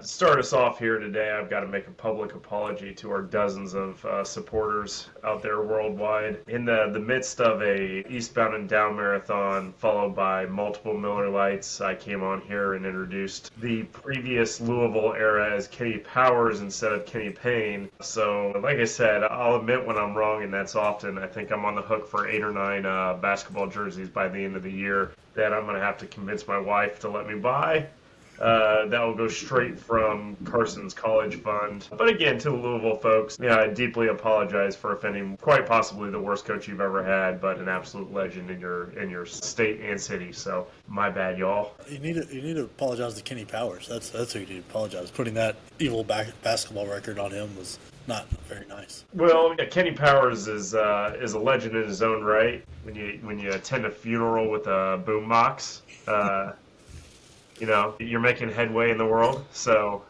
To start us off here today, I've got to make a public apology to our dozens of supporters out there worldwide. In the midst of a eastbound and down marathon, followed by multiple Miller Lights, I came on here and introduced the previous Louisville era as Kenny Powers instead of Kenny Payne. So, like I said, I'll admit when I'm wrong, and that's often. I think I'm on the hook for 8 or 9 basketball jerseys by the end of the year that I'm going to have to convince my wife to let me buy. That will go straight from Carson's college fund. But again, to the Louisville folks, I deeply apologize for offending quite possibly the worst coach you've ever had, but an absolute legend in your state and city. So my bad, y'all. You need to apologize to Kenny Powers. That's who you need to apologize. Putting that evil basketball record on him was not very nice. Well, yeah, Kenny Powers is a legend in his own right. When you attend a funeral with a boombox. You're making headway in the world. So,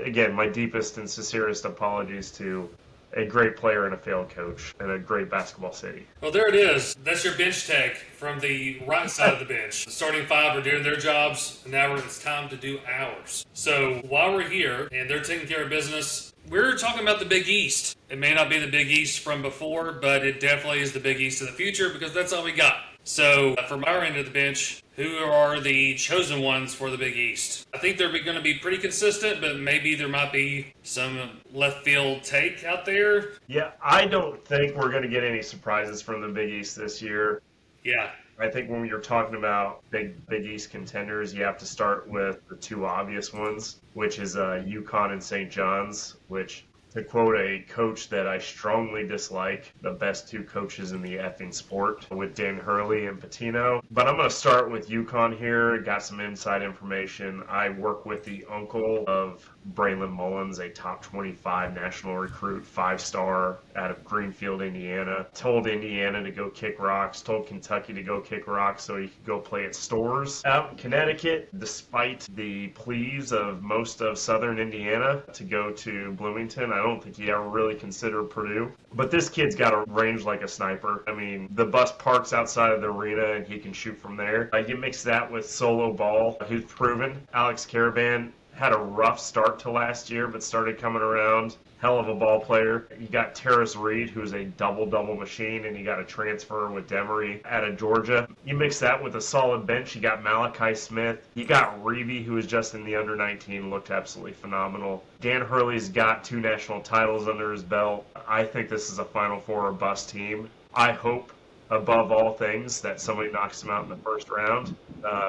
again, my deepest and sincerest apologies to a great player and a failed coach and a great basketball city. Well, there it is. That's your bench take from the right side of the bench. The starting five are doing their jobs, and now it's time to do ours. So while we're here and they're taking care of business, we're talking about the Big East. It may not be the Big East from before, but it definitely is the Big East of the future because that's all we got. So from our end of the bench, who are the chosen ones for the Big East? I think they're going to be pretty consistent, but maybe there might be some left field take out there. Yeah, I don't think we're going to get any surprises from the Big East this year. Yeah. I think when you're talking about Big East contenders, you have to start with the two obvious ones, which is UConn and St. John's, which, to quote a coach that I strongly dislike, the best two coaches in the effing sport, with Dan Hurley and Pitino. But I'm going to start with UConn here. Got some inside information. I work with the uncle of Braylon Mullins, a top 25 national recruit, 5-star out of Greenfield, Indiana. Told Indiana to go kick rocks, told Kentucky to go kick rocks so he could go play at Stores. Out in Connecticut, despite the pleas of most of southern Indiana to go to Bloomington, I don't think he ever really considered Purdue. But this kid's got a range like a sniper. I mean, the bus parks outside of the arena and he can shoot from there. You mix that with solo ball, who's proven. Alex Caravan had a rough start to last year, but started coming around. Hell of a ball player. You got Terrace Reed, who's a double-double machine, and you got a transfer with Demery out of Georgia. You mix that with a solid bench. You got Malachi Smith. You got Reevy, who was just in the under-19, looked absolutely phenomenal. Dan Hurley's got 2 national titles under his belt. I think this is a Final Four or bust team. I hope, above all things, that somebody knocks him out in the first round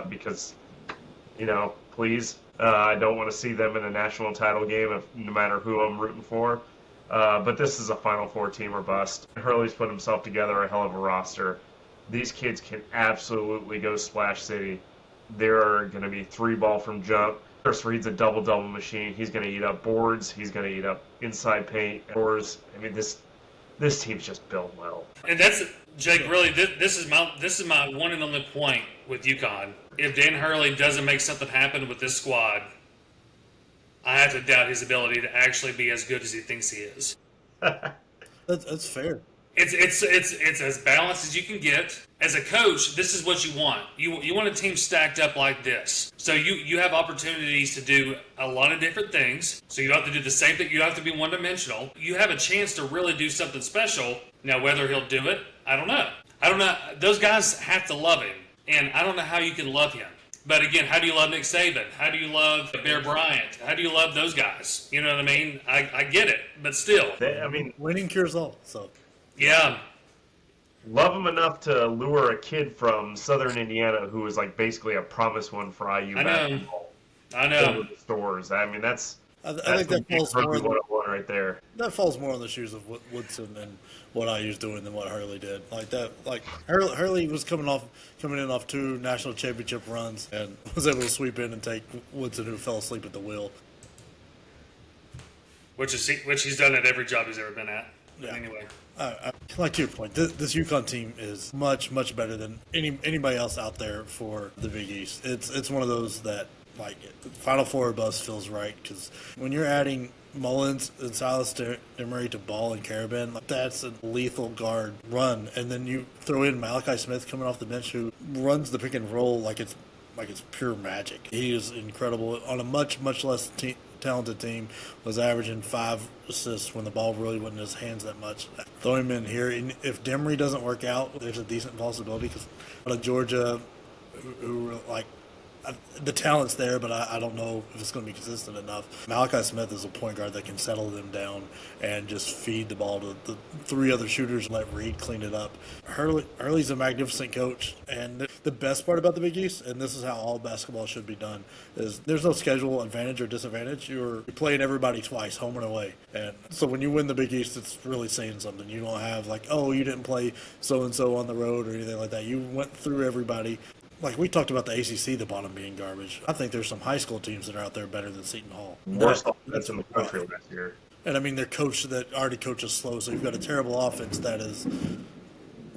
because, please. I don't want to see them in a national title game, no matter who I'm rooting for. But this is a Final Four team or bust. Hurley's put himself together a hell of a roster. These kids can absolutely go Splash City. They're going to be 3-ball from jump. Terrace Reed's a double-double machine. He's going to eat up boards. He's going to eat up inside paint. Doors. I mean, this team's just built well. And that's, Jake, really, this is my one and only point with UConn. If Dan Hurley doesn't make something happen with this squad, I have to doubt his ability to actually be as good as he thinks he is. That's fair. It's as balanced as you can get. As a coach, this is what you want. You want a team stacked up like this. So you have opportunities to do a lot of different things. So you don't have to do the same thing. You don't have to be one-dimensional. You have a chance to really do something special. Now, whether he'll do it, I don't know. Those guys have to love him. And I don't know how you can love him. But again, how do you love Nick Saban? How do you love Bear Bryant? How do you love those guys? You know what I mean? I get it, but still. Winning cures all, so. Yeah. Love him enough to lure a kid from southern Indiana who was like basically a promised one for IU basketball. I know. The Stores. I mean, that's I think that falls more right there. That falls more on the shoes of Woodson and what IU's doing than what Hurley did. Hurley was coming in off 2 national championship runs and was able to sweep in and take Woodson, who fell asleep at the wheel. Which he's done at every job he's ever been at. Yeah. Anyway. Like to your point, this UConn team is much, much better than anybody else out there for the Big East. It's one of those that, like, Final Four bus feels right, because when you're adding Mullins and Silas Demery to Ball and Caravan, like, that's a lethal guard run. And then you throw in Malachi Smith coming off the bench, who runs the pick and roll like it's like it's pure magic. He is incredible on a much less talented team. Was averaging 5 assists when the ball really wasn't in his hands that much. Throw him in here, and if Demery doesn't work out, there's a decent possibility because Georgia, who like. The talent's there, but I don't know if it's going to be consistent enough. Malachi Smith is a point guard that can settle them down and just feed the ball to the 3 other shooters and let Reed clean it up. Hurley's a magnificent coach, and the best part about the Big East, and this is how all basketball should be done, is there's no schedule advantage or disadvantage. You're playing everybody twice, home and away. And so when you win the Big East, it's really saying something. You don't have like, oh, you didn't play so-and-so on the road or anything like that. You went through everybody. Like we talked about the ACC, the bottom being garbage. I think there's some high school teams that are out there better than Seton Hall. Worst offense in the country last year. And I mean, they're coached that already coaches slow, so you've got a terrible offense that is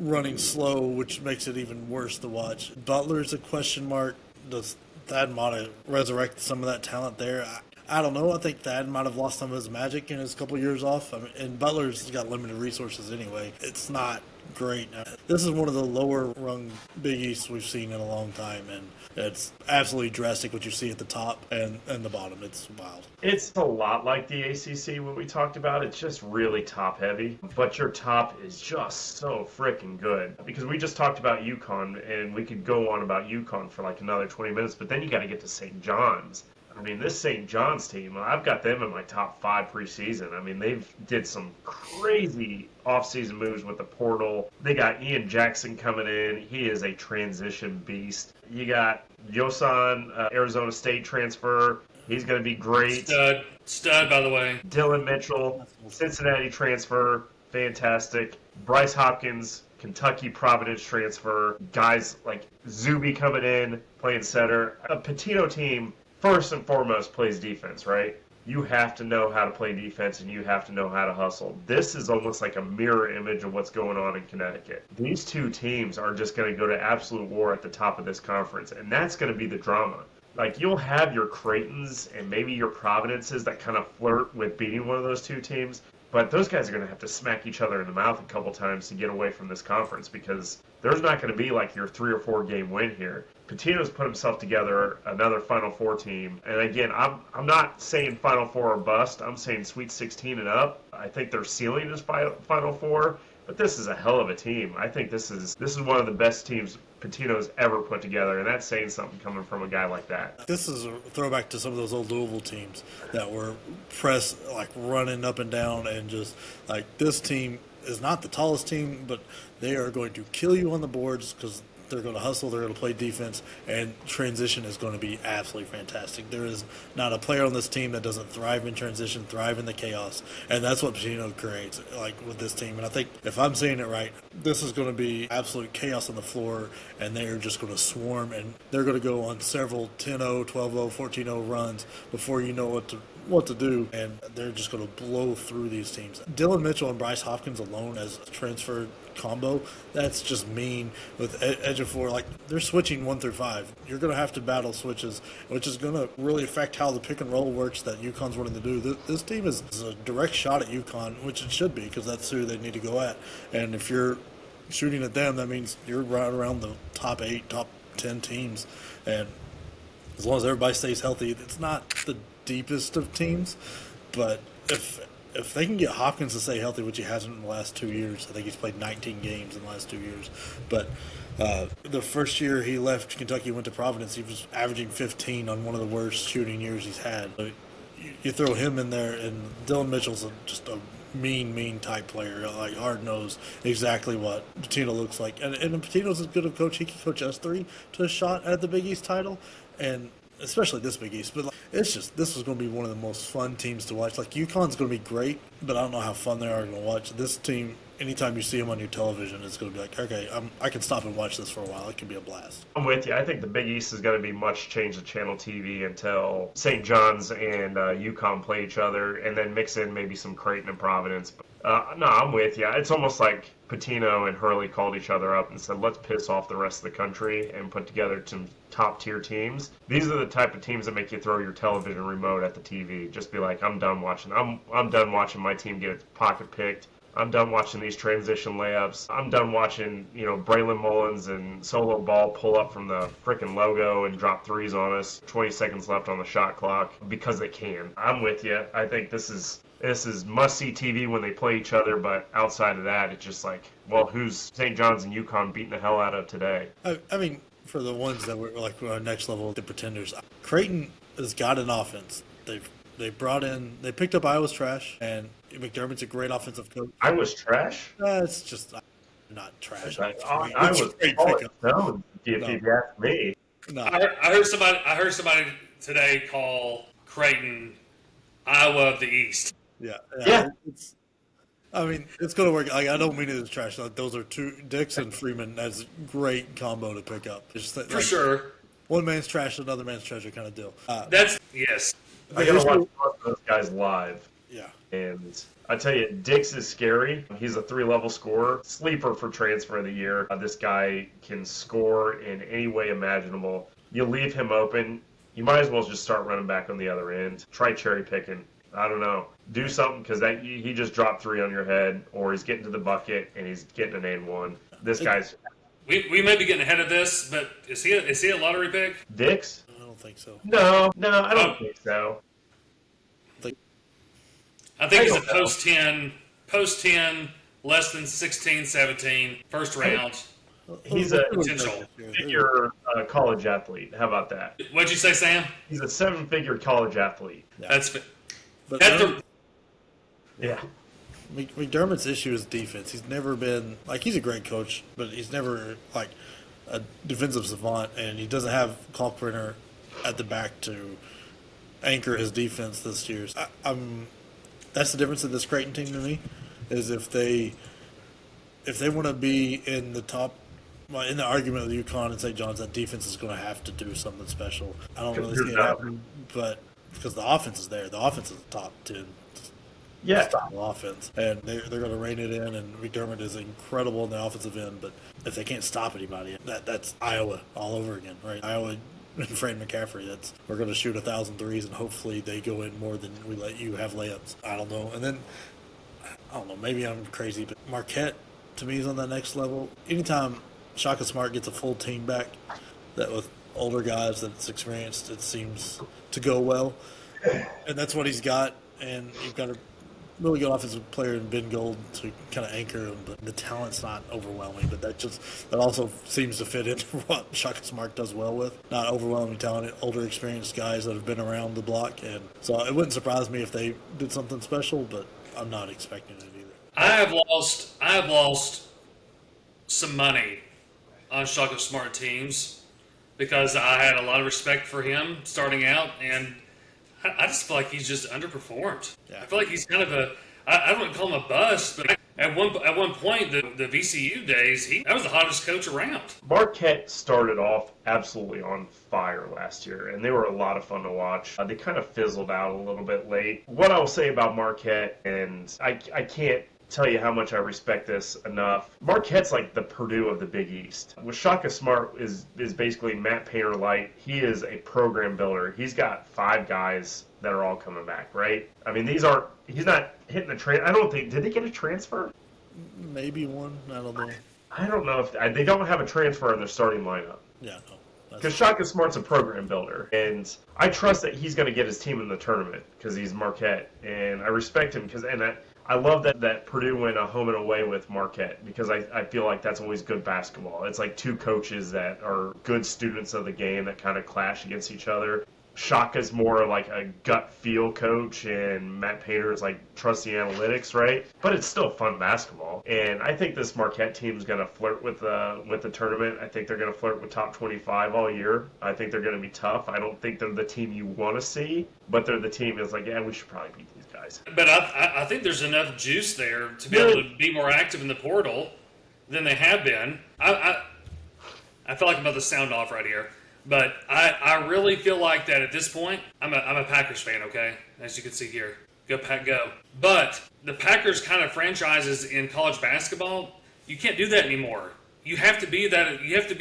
running slow, which makes it even worse to watch. Butler's a question mark. Does Thad Matta resurrect some of that talent there? I don't know. I think Thad might have lost some of his magic in his couple years off. I mean, and Butler's got limited resources anyway. It's not great. This is one of the lower rung Big Easts we've seen in a long time, and it's absolutely drastic what you see at the top and the bottom. It's wild. It's a lot like the ACC, what we talked about. It's just really top heavy, but your top is just so freaking good. Because we just talked about UConn, and we could go on about UConn for like another 20 minutes, but then you got to get to St. John's. I mean, this St. John's team, I've got them in my top 5 preseason. I mean, they've did some crazy offseason moves with the portal. They got Ian Jackson coming in. He is a transition beast. You got Yosan, Arizona State transfer. He's going to be great. Stud, by the way. Dylan Mitchell, Cincinnati transfer. Fantastic. Bryce Hopkins, Kentucky Providence transfer. Guys like Zuby coming in, playing center. A Pitino team, first and foremost, plays defense, right? You have to know how to play defense, and you have to know how to hustle. This is almost like a mirror image of what's going on in Connecticut. These 2 teams are just going to go to absolute war at the top of this conference, and that's going to be the drama. Like, you'll have your Creightons and maybe your Providences that kind of flirt with beating one of those 2 teams, but those guys are going to have to smack each other in the mouth a couple times to get away from this conference because there's not going to be like your 3 or 4 game win here. Patino's put himself together another Final Four team. And again, I'm not saying Final Four or bust. I'm saying Sweet 16 and up. I think their ceiling is Final Four, but this is a hell of a team. I think this is one of the best teams Pitino's ever put together, and that's saying something coming from a guy like that. This is a throwback to some of those old Louisville teams that were press, like running up and down, and just like this team is not the tallest team, but they are going to kill you on the boards because they're going to hustle, they're going to play defense, and transition is going to be absolutely fantastic. There is not a player on this team that doesn't thrive in transition, thrive in the chaos, and that's what Pitino creates, like with this team. And I think, if I'm saying it right, this is going to be absolute chaos on the floor, and they're just going to swarm, and they're going to go on several 10-0, 12-0, 14-0 runs before you know what to do, and they're just going to blow through these teams. Dylan Mitchell and Bryce Hopkins alone as transferred combo, that's just mean with Ejiofor. Like, they're switching 1 through 5. You're going to have to battle switches, which is going to really affect how the pick and roll works that UConn's wanting to do. This team is a direct shot at UConn, which it should be because that's who they need to go at. And if you're shooting at them, that means you're right around the top 8, top 10 teams. And as long as everybody stays healthy, it's not the deepest of teams, but if they can get Hopkins to stay healthy, which he hasn't in the last 2 years, I think he's played 19 games in the last 2 years, but the first year he left Kentucky, went to Providence, he was averaging 15 on one of the worst shooting years he's had. So you throw him in there, and Dylan Mitchell's just a mean type player, like hard knows exactly what Pitino looks like, and Pitino's as good a coach. He can coach S3 to a shot at the Big East title, and especially this Big East. But like, it's just, this is going to be one of the most fun teams to watch. Like, UConn's going to be great, but I don't know how fun they are going to watch. This team, anytime you see them on your television, it's going to be like, okay, I can stop and watch this for a while. It can be a blast. I'm with you. I think the Big East is going to be much change of channel TV until St. John's and UConn play each other, and then mix in maybe some Creighton and Providence. No, I'm with you. It's almost like Pitino and Hurley called each other up and said, let's piss off the rest of the country and put together some top-tier teams. These are the type of teams that make you throw your television remote at the TV. Just be like, I'm done watching. I'm done watching my team get its pocket picked. I'm done watching these transition layups. I'm done watching, Braylon Mullins and Solo Ball pull up from the freaking logo and drop threes on us. 20 seconds left on the shot clock because they can. I'm with you. I think this is must-see TV when they play each other, but outside of that, it's just like, well, who's St. John's and UConn beating the hell out of today? I mean, for the ones that were like our next level, the pretenders, Creighton has got an offense. They picked up Iowa's trash, and McDermott's a great offensive coach. Iowa's trash? It's just not trash. I was no, if you ask me. No. I heard somebody today call Creighton Iowa of the East. Yeah. It's going to work. I don't mean it as trash. Like, those are two. Dix and Freeman. That's a great combo to pick up. For sure. One man's trash, another man's treasure kind of deal. Yes. I got to watch both of those guys live. Yeah. And I tell you, Dix is scary. He's a 3-level scorer. Sleeper for transfer of the year. This guy can score in any way imaginable. You leave him open, you might as well just start running back on the other end. Try cherry picking. I don't know. Do something, because he just dropped 3 on your head, or he's getting to the bucket and he's getting an and one. This guy's. We may be getting ahead of this, but is he a lottery pick? Dix? I don't think so. No, I don't think so. I think he's a post 10, less than 16, 17, first round. He's a figure college athlete. How about that? What'd you say, Sam? He's a 7-figure college athlete. Yeah. Yeah. McDermott's issue is defense. He's never been he's a great coach, but he's never like a defensive savant, and he doesn't have Kalkbrenner at the back to anchor his defense this year. That's the difference of this Creighton team to me, is if they want to be in the top, in the argument with UConn and St. John's, that defense is going to have to do something special. I don't really see it happening, but because the offense is there, the offense is the top 10 style offense, and they're going to rein it in. And McDermott is incredible in the offensive end, but if they can't stop anybody, that's Iowa all over again, right? Iowa and Fran McCaffrey. We're going to shoot 1,000 threes, and hopefully they go in more than we let you have layups. I don't know. And then, I don't know, maybe I'm crazy, but Marquette, to me, is on that next level. Anytime Shaka Smart gets a full team back, that with older guys that's experienced, it seems to go well. And that's what he's got. And you've got a really good offensive player in Ben Gold to kind of anchor him, but the talent's not overwhelming. But that also seems to fit into what Shaka Smart does well with. Not overwhelmingly talented, older, experienced guys that have been around the block. And so it wouldn't surprise me if they did something special, but I'm not expecting it either. I have lost some money on Shaka Smart teams because I had a lot of respect for him starting out, and I just feel like he's just underperformed. Yeah. I feel like he's kind of I don't want to call him a bust, but at one point, the VCU days, that was the hottest coach around. Marquette started off absolutely on fire last year, and they were a lot of fun to watch. They kind of fizzled out a little bit late. What I will say about Marquette, and I can't tell you how much I respect this enough. Marquette's like the Purdue of the Big East. With Shaka Smart is basically Matt Painter light. He is a program builder. He's got 5 guys that are all coming back, right? I mean, he's not hitting the I don't think, did they get a transfer? Maybe one. I don't know. I don't know if they don't have a transfer in their starting lineup. Yeah, no. Because Shaka Smart's a program builder, and I trust that he's going to get his team in the tournament because he's Marquette, and I respect him I love that Purdue went a home and away with Marquette because I feel like that's always good basketball. It's like 2 coaches that are good students of the game that kind of clash against each other. Shaka's more like a gut feel coach, and Matt Painter is like trust the analytics, right? But it's still fun basketball, and I think this Marquette team is going to flirt with the tournament. I think they're going to flirt with top 25 all year. I think they're going to be tough. I don't think they're the team you want to see, but they're the team that's like, yeah, we should probably beat these guys. But I think there's enough juice there to be able to be more active in the portal than they have been. I feel like I'm about to sound off right here. But I really feel like that at this point, I'm a Packers fan, okay? As you can see here. Go Pack, go. But the Packers kind of franchises in college basketball, you can't do that anymore. You have to be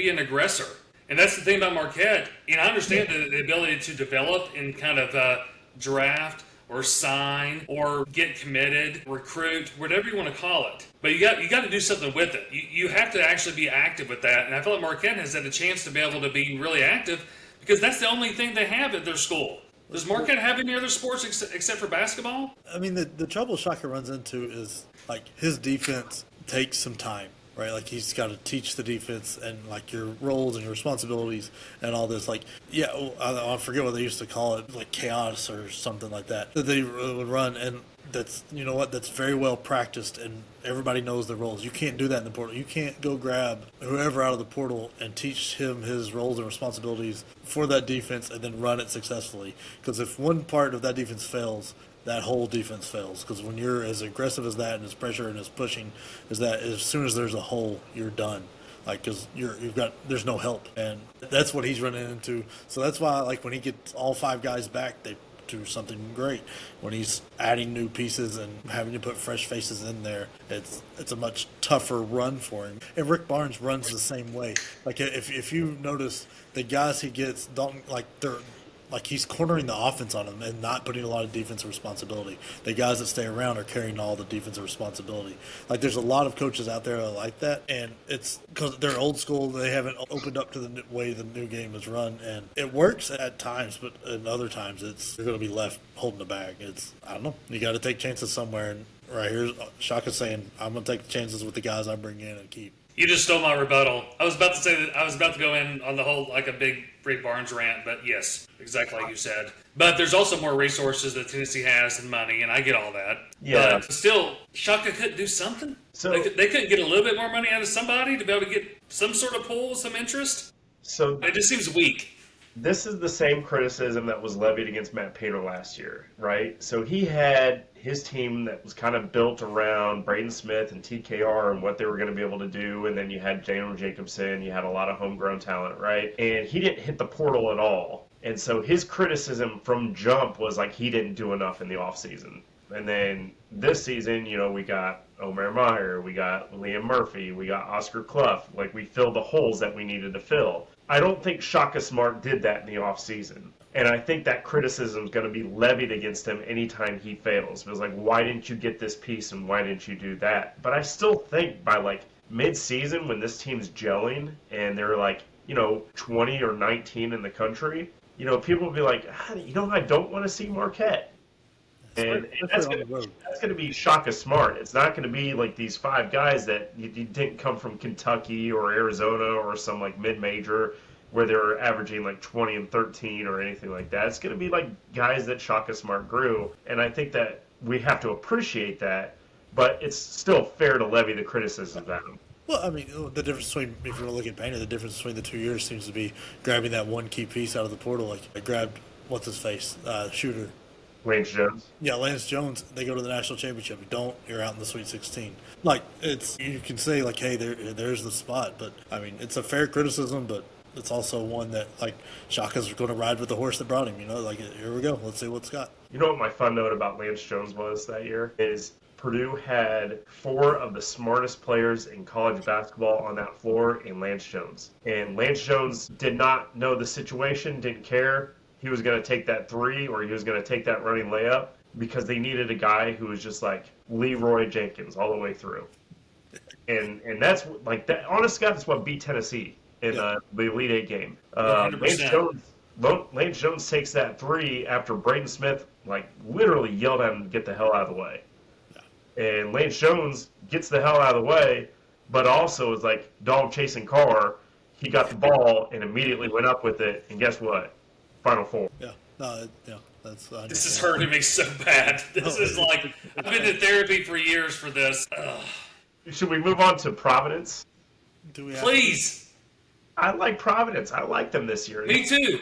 an aggressor. And that's the thing about Marquette. I understand the ability to develop and kind of draft or sign or get committed, recruit, whatever you want to call it. But you got to do something with it. You have to actually be active with that. And I feel like Marquette has had a chance to be able to be really active because that's the only thing they have at their school. Does Marquette have any other sports except for basketball? I mean, the trouble Shaka runs into is, like, his defense takes some time, right? Like, he's got to teach the defense and, like, your roles and your responsibilities and all this. Like, yeah, I forget what they used to call it, like chaos or something like that they would run. And that's, you know what, that's very well practiced and everybody knows their roles. You can't do that in the portal. You can't go grab whoever out of the portal and teach him his roles and responsibilities for that defense and then run it successfully. Because if one part of that defense fails, that whole defense fails. Because when you're as aggressive as that and as pressure and as pushing as that, as soon as there's a hole, you're done. Like, because there's no help. And that's what he's running into. So that's why, like, when he gets all 5 guys back, they do something great. When he's adding new pieces and having to put fresh faces in there, it's a much tougher run for him. And Rick Barnes runs the same way. Like, if you notice, the guys he gets don't, like, they're like, he's cornering the offense on them and not putting a lot of defensive responsibility. The guys that stay around are carrying all the defensive responsibility. Like, there's a lot of coaches out there that like that, and it's because they're old school. They haven't opened up to the way the new game is run, and it works at times, but at other times you're going to be left holding the bag. I don't know. You got to take chances somewhere, and right here, Shaka's saying, I'm going to take chances with the guys I bring in and keep. You just stole my rebuttal. I was about to say that I was about to go in on the whole, like, a big Rick Barnes rant, but yes, exactly like you said. But there's also more resources that Tennessee has and money, and I get all that. Yeah. But still, Shaka couldn't do something? So they couldn't get a little bit more money out of somebody to be able to get some sort of pull, some interest? So It just seems weak. this is the same criticism that was levied against Matt Painter last year, right? So he had his team that was kind of built around Braden Smith and TKR and what they were going to be able to do, and then you had Daniel Jacobson, you had a lot of homegrown talent, right? And he didn't hit the portal at all. And so his criticism from jump was like he didn't do enough in the offseason. And then this season, we got Omer Meyer, we got Liam Murphy, we got Oscar Clough. Like, we filled the holes that we needed to fill. I don't think Shaka Smart did that in the offseason. And I think that criticism is going to be levied against him anytime he fails. It was like, why didn't you get this piece and why didn't you do that? But I still think by, like, mid-season when this team's gelling and they're, like, 20 or 19 in the country, people will be like, I don't want to see Marquette. And that's going to be Shaka Smart. It's not going to be like these 5 guys that you didn't come from Kentucky or Arizona or some like mid-major where they're averaging like 20 and 13 or anything like that. It's going to be like guys that Shaka Smart grew. And I think that we have to appreciate that, but it's still fair to levy the criticism at him. Well, I mean, the difference between, if you're looking at Painter, the difference between the 2 years seems to be grabbing that one key piece out of the portal. Like, I grabbed, what's-his-face, shooter. Lance Jones. Yeah, Lance Jones, they go to the national championship. You don't, you're out in the Sweet 16. Like, you can say, like, hey, there's the spot. But, I mean, it's a fair criticism, but it's also one that, like, Shaka's going to ride with the horse that brought him, Like, here we go. Let's see what's got. You know what my fun note about Lance Jones was that year? Is Purdue had 4 of the smartest players in college basketball on that floor in Lance Jones. And Lance Jones did not know the situation, didn't care. He was going to take that 3 or he was going to take that running layup because they needed a guy who was just like Leroy Jenkins all the way through. And that's like that. Honest God, that's what beat Tennessee in the Elite 8 game. Lance Jones takes that 3 after Braden Smith like literally yelled at him to get the hell out of the way. And Lance Jones gets the hell out of the way, but also is like dog chasing car. He got the ball and immediately went up with it. And guess what? Final 4. Yeah. No, yeah. This is hurting me so bad. This is like, I've been in therapy for years for this. Ugh. Should we move on to Providence? Please. I like Providence. I like them this year. Me too.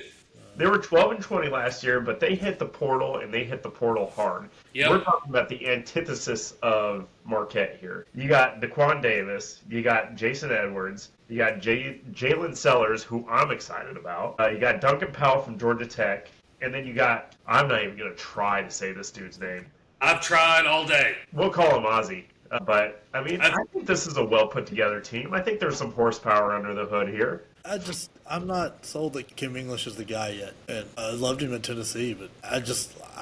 They were 12-20 last year, but they hit the portal, and they hit the portal hard. Yep. We're talking about the antithesis of Marquette here. You got Daquan Davis. You got Jason Edwards. You got Jalen Sellers, who I'm excited about. You got Duncan Powell from Georgia Tech. And then you got, I'm not even going to try to say this dude's name. I've tried all day. We'll call him Ozzy. But, I mean, I think this is a well put together team. I think there's some horsepower under the hood here. I'm not sold that Kim English is the guy yet. And I loved him in Tennessee, but I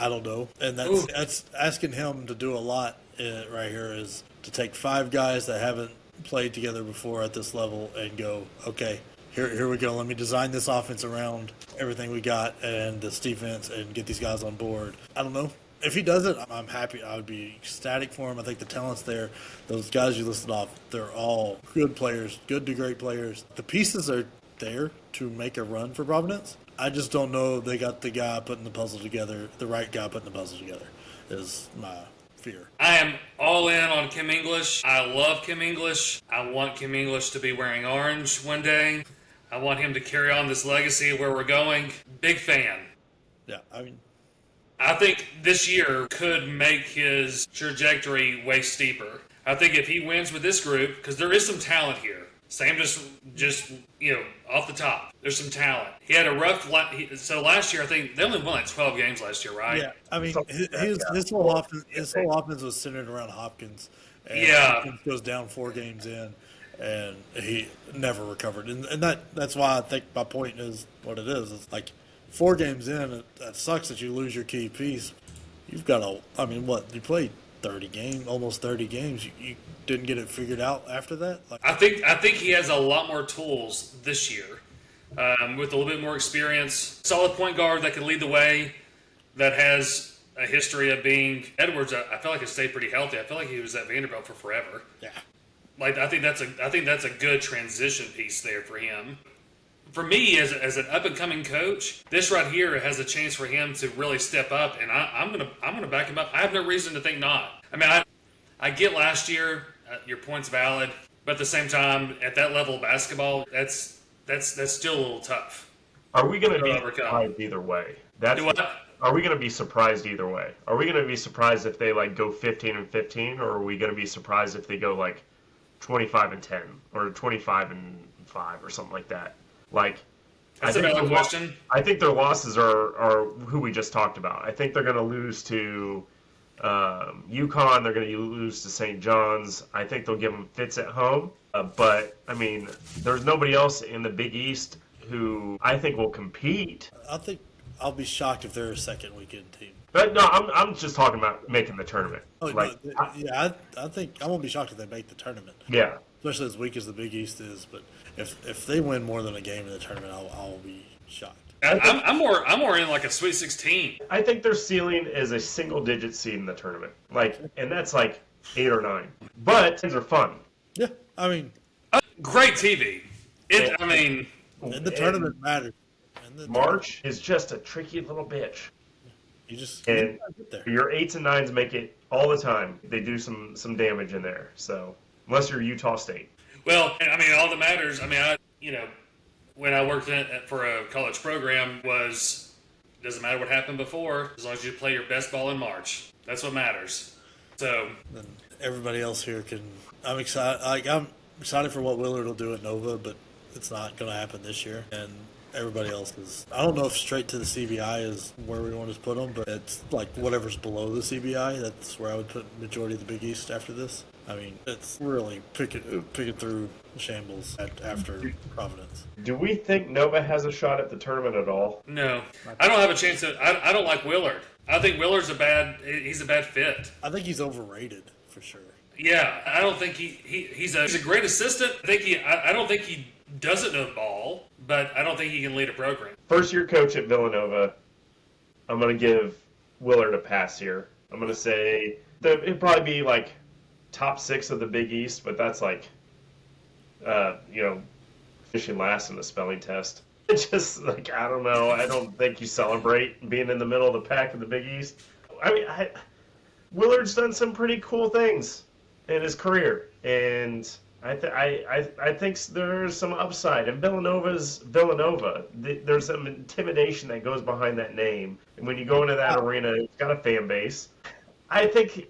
don't know. And that's asking him to do a lot right here, is to take 5 guys that haven't played together before at this level and go, okay, here we go. Let me design this offense around everything we got and this defense and get these guys on board. I don't know. If he does it, I'm happy. I would be ecstatic for him. I think the talent's there. Those guys you listed off, they're all good players, good to great players. The pieces are there to make a run for Providence. I just don't know they got the guy putting the puzzle together, the right guy putting the puzzle together, is my fear. I am all in on Kim English. I love Kim English. I want Kim English to be wearing orange one day. I want him to carry on this legacy of where we're going. Big fan. Yeah, I think this year could make his trajectory way steeper. I think if he wins with this group, because there is some talent here. Same just off the top. There's some talent. He had a rough so last year I think they only won like 12 games last year, right? Yeah, I mean his whole offense was centered around Hopkins. And Hopkins goes down 4 games in, and he never recovered. And that's why I think my point is what it is. It's like 4 games in, that sucks that you lose your key piece. You've got you played 30 games, almost 30 games. You didn't get it figured out after that? I think he has a lot more tools this year with a little bit more experience. Solid point guard that can lead the way, that has a history of being Edwards. I feel like he stayed pretty healthy. I feel like he was at Vanderbilt for forever. Yeah. I think that's a good transition piece there for him. For me, as an up and coming coach, this right here has a chance for him to really step up, and I'm gonna back him up. I have no reason to think not. I mean, I get last year, your point's valid, but at the same time, at that level of basketball, that's still a little tough. Are we going to be surprised either way? Are we going to be surprised either way? Are we going to be surprised if they go 15-15, or are we going to be surprised if they go 25-10 or 25-5 or something like that? That's a valid question. I think their losses are who we just talked about. I think they're going to lose to UConn. They're going to lose to St. John's. I think they'll give them fits at home. But, I mean, there's nobody else in the Big East who I think will compete. I think I'll be shocked if they're a second weekend team. But no, I'm just talking about making the tournament. I think I won't be shocked if they make the tournament. Yeah. Especially as weak as the Big East is. But if they win more than a game in the tournament, I'll be shocked. I'm more in a Sweet 16. I think their ceiling is a single-digit seed in the tournament, and that's 8 or 9. But things are fun. Yeah, I mean, great TV. And the tournament matters. March is just a tricky little bitch. You just and get there. Your 8s and 9s make it all the time. They do some damage in there. So unless you're Utah State. Well, all that matters. When I worked for a college program, doesn't matter what happened before, as long as you play your best ball in March. That's what matters. So then everybody else here I'm excited. I'm excited for what Willard will do at Nova, but it's not going to happen this year. And everybody else is. I don't know if straight to the CBI is where we want to put them, but it's whatever's below the CBI. That's where I would put majority of the Big East after this. I mean, it's really picking through shambles after Providence. Do we think Nova has a shot at the tournament at all? No. I don't have a chance to. I don't like Willard. I think Willard's he's a bad fit. I think he's overrated for sure. Yeah, I don't think he's a great assistant. I don't think he doesn't know ball, but I don't think he can lead a program. First-year coach at Villanova. I'm going to give Willard a pass here. I'm going to say it'd probably be top 6 of the Big East, but that's finishing last in the spelling test. It's just I don't know. I don't think you celebrate being in the middle of the pack in the Big East. Willard's done some pretty cool things in his career, and I think there's some upside. And Villanova's Villanova. There's some intimidation that goes behind that name, and when you go into that arena, it's got a fan base. I think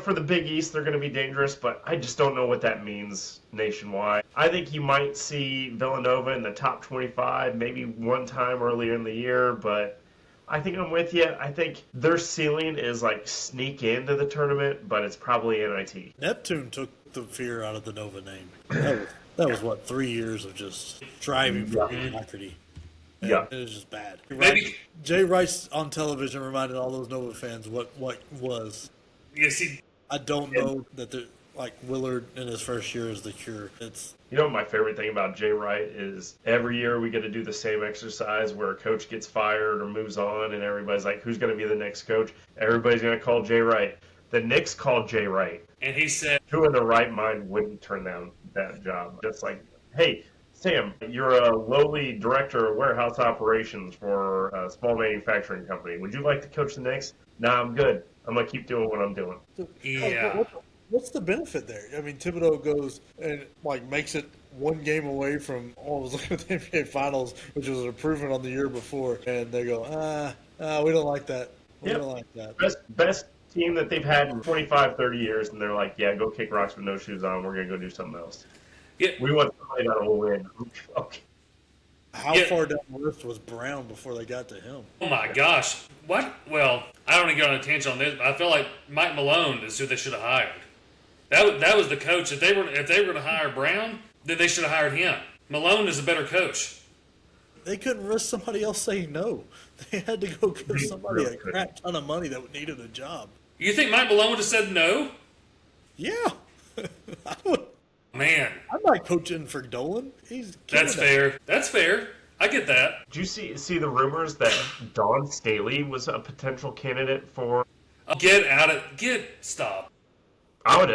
for the Big East, they're going to be dangerous, but I just don't know what that means nationwide. I think you might see Villanova in the top 25, maybe one time earlier in the year, but I think I'm with you. I think their ceiling is like sneak into the tournament, but it's probably NIT. Neptune took the fear out of the Nova name. That was what, 3 years of just striving for mediocrity. Yeah. It was just bad. Maybe Jay Rice on television reminded all those Nova fans what was. you see. I don't know that like Willard in his first year is the cure. It's You know, my favorite thing about Jay Wright is every year we get to do the same exercise where a coach gets fired or moves on, and everybody's like, who's going to be the next coach? Everybody's going to call Jay Wright. The Knicks called Jay Wright. And he said, Who in their right mind wouldn't turn down that job? Just like, hey, Sam, you're a lowly director of warehouse operations for a small manufacturing company. Would you like to coach the Knicks? Nah, I'm good. I'm going to keep doing what I'm doing. yeah. What's the benefit there? I mean, Thibodeau goes and like makes it one game away from. I was looking at the NBA Finals, which was an improvement on the year before, and they go, we don't like that. We don't like that. Best team that they've had in 25, 30 years, and they're like, yeah, go kick rocks with no shoes on. We're going to go do something else. Yeah. We want somebody that will win. Okay. How far down the list was Brown before they got to him? Oh my gosh. What? Well, I don't want to get on a tangent on this, but I feel like Mike Malone is who they should have hired. That was the coach. If they were going to hire Brown, then they should have hired him. Malone is a better coach. They couldn't risk somebody else saying no. They had to go give somebody a crap ton of money that needed a job. You think Mike Malone would have said no? Yeah. I would. Man, I'm not coaching for Dolan. That's fair. That's fair. I get that. Did you see the rumors that Dawn Staley was a potential candidate for? Stop. I would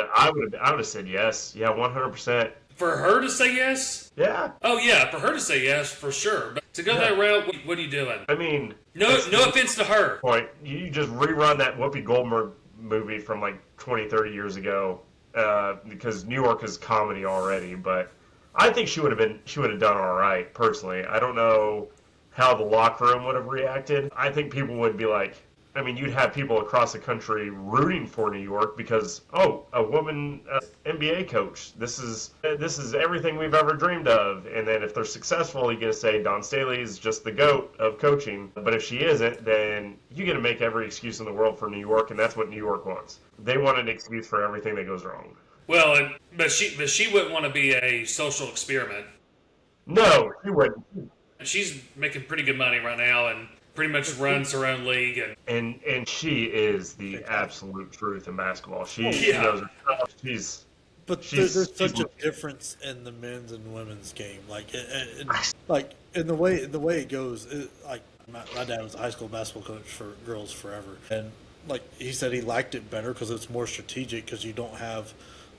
have said yes. Yeah, 100%. For her to say yes? Yeah. Oh yeah, for her to say yes, for sure. But to go that route, what are you doing? I mean, No offense to her. Point. You just rerun that Whoopi Goldberg movie from like 20, 30 years ago, because New York is comedy already. But I think she would have done all right personally. I don't know how the locker room would have reacted. I think people would be like, I mean, you'd have people across the country rooting for New York because, oh, a woman NBA coach. This is everything we've ever dreamed of. And then if they're successful, you get to say Dawn Staley is just the GOAT of coaching. But if she isn't, then you get to make every excuse in the world for New York, and that's what New York wants. They want an excuse for everything that goes wrong. Well, but she wouldn't want to be a social experiment. No, she wouldn't. She's making pretty good money right now and pretty much runs her own league. And she is the absolute truth in basketball. She knows her stuff. There's such a difference in the men's and women's game. Like in the way it goes. My dad was a high school basketball coach for girls forever, and like he said, he liked it better because it's more strategic because you don't have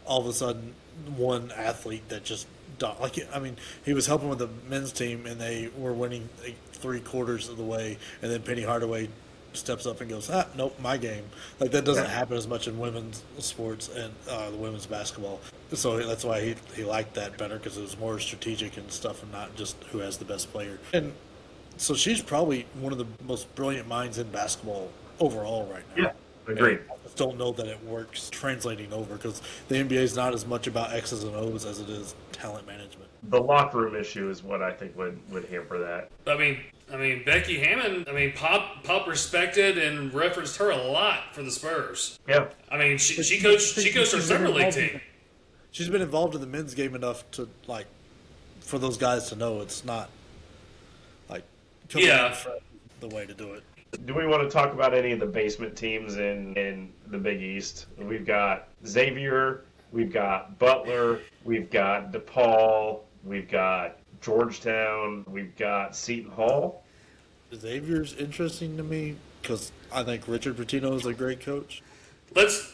all of a sudden one athlete that just. He was helping with the men's team, and they were winning 3/4 of the way, and then Penny Hardaway steps up and goes, nope, my game. Like, that doesn't happen as much in women's sports and the women's basketball. So that's why he liked that better, because it was more strategic and stuff and not just who has the best player. And so she's probably one of the most brilliant minds in basketball overall right now. Yeah. Agreed. I just don't know that it works translating over because the NBA is not as much about X's and O's as it is talent management. The locker room issue is what I think would hamper that. I mean, Becky Hammond. Pop respected and referenced her a lot for the Spurs. Yeah. I mean, she coached her summer league team. She's been involved in the men's game enough to for those guys to know it's not the way to do it. Do we want to talk about any of the basement teams in the Big East? We've got Xavier, we've got Butler, we've got DePaul, we've got Georgetown, we've got Seton Hall. Xavier's interesting to me because I think Richard Pitino is a great coach. His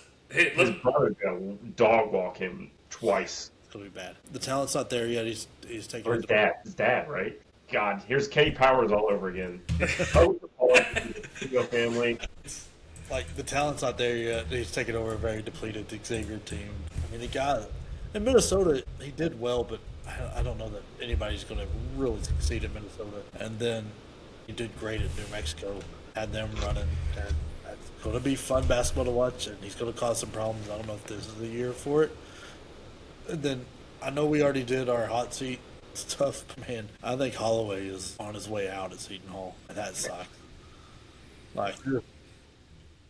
brother's gonna dog walk him twice. It's gonna be bad. The talent's not there yet. He's taking. Or his dad, right? God, here's Kenny Powers all over again. Family. Like, the talent's not there yet. He's taking over a very depleted Xavier team. I mean, the guy in Minnesota, he did well, but I don't know that anybody's going to really succeed in Minnesota. And then he did great at New Mexico, had them running, and it's going to be fun basketball to watch, and he's going to cause some problems. I don't know if this is the year for it. And then I know we already did our hot seat stuff, but man, I think Holloway is on his way out at Seton Hall, and that sucks. Like,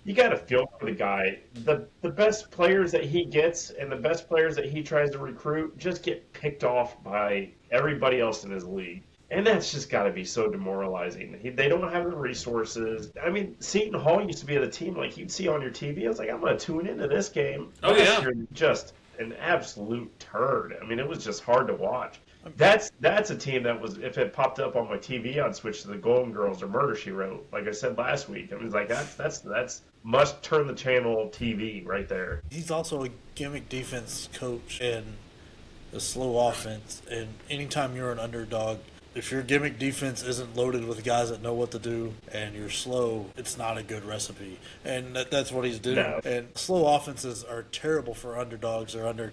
you got to feel for the guy. The best players that he gets and the best players that he tries to recruit just get picked off by everybody else in his league. And that's just got to be so demoralizing. They don't have the resources. I mean, Seton Hall used to be the team like you'd see on your TV. I was like, I'm going to tune into this game. Oh, yeah. Just an absolute turd. I mean, it was just hard to watch. That's a team that was, if it popped up on my TV, I'd switch to the Golden Girls or Murder, She Wrote, like I said last week. I mean, like that's must turn the channel TV right there. He's also a gimmick defense coach and a slow offense. And anytime you're an underdog, if your gimmick defense isn't loaded with guys that know what to do and you're slow, it's not a good recipe. And that's what he's doing. No. And slow offenses are terrible for underdogs or under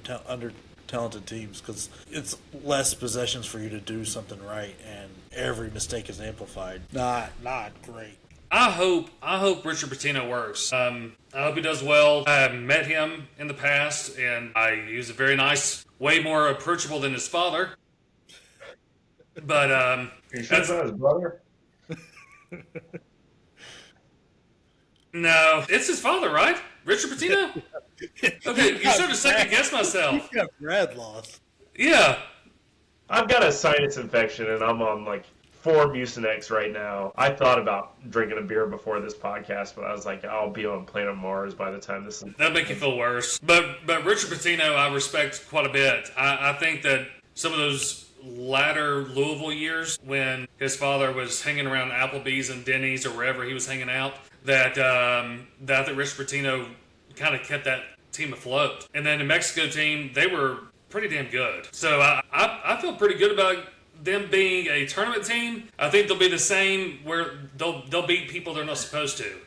talented teams because it's less possessions for you to do something right, and every mistake is amplified. Not great. I hope Richard Pitino works. I hope he does well. I have met him in the past, and he was a very nice, way more approachable than his father. But you sure it's not his brother? No, it's his father, right? Richard Pitino? Okay, you sort of second guess myself. He's got Brad lost. Yeah. I've got a sinus infection and I'm on like 4 Mucinex right now. I thought about drinking a beer before this podcast, but I was like, I'll be on planet Mars by the time this is... That'd make you feel worse. But Richard Pitino, I respect quite a bit. I think that some of those latter Louisville years when his father was hanging around Applebee's and Denny's or wherever he was hanging out, that Richard Pitino kind of kept that team afloat. And then the Mexico team, they were pretty damn good. So I feel pretty good about them being a tournament team. I think they'll be the same where they'll beat people they're not supposed to.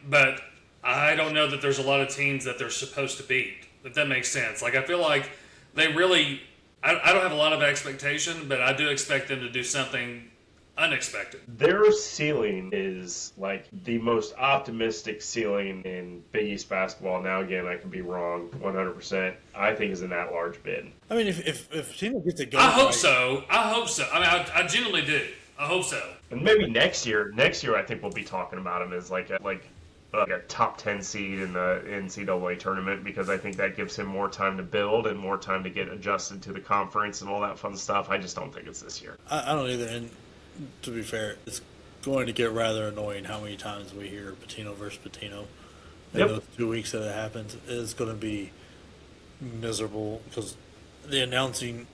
But I don't know that there's a lot of teams that they're supposed to beat, if that makes sense. Like, I feel like they really... I don't have a lot of expectation, but I do expect them to do something unexpected. Their ceiling is like the most optimistic ceiling in Big East basketball. Now, again, I can be wrong 100%. I think is an at-large bid. I mean, if Tino gets it going, I hope so. I mean, I genuinely do. I hope so. And maybe next year, I think we'll be talking about him as like a top 10 seed in the NCAA tournament, because I think that gives him more time to build and more time to get adjusted to the conference and all that fun stuff. I just don't think it's this year. I don't either. And to be fair, it's going to get rather annoying how many times we hear Pitino versus Pitino. In those 2 weeks that it happens, it's going to be miserable because the announcing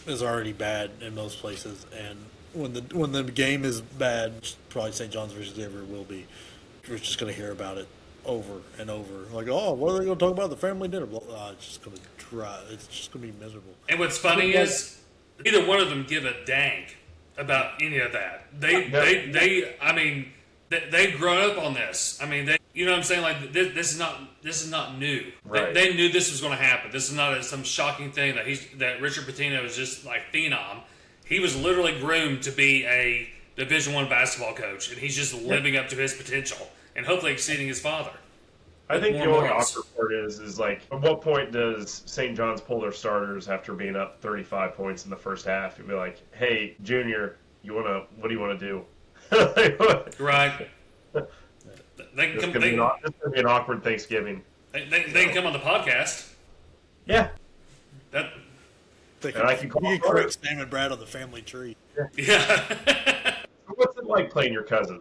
is already bad in most places, and when the game is bad, probably St. John's versus Xavier will be. We're just going to hear about it over and over. Like, oh, what are they going to talk about? The family dinner? It's just going to dry. It's just going to be miserable. And what's funny is neither one of them give a dang about any of that. They've grown up on this. I mean, you know what I'm saying? Like, this is not new. Right. They knew this was going to happen. This is not some shocking thing that Richard Pitino is just like phenom. He was literally groomed to be a Division I basketball coach, and he's just living up to his potential and hopefully exceeding his father. I think the only awkward part is like, at what point does St. John's pull their starters after being up 35 points in the first half? You'd be like, hey, Junior, what do you want to do? Right. They can This could be an awkward Thanksgiving. They can come on the podcast. Yeah. They can correct Sam and Brad on the family tree. Yeah. What's it like playing your cousin?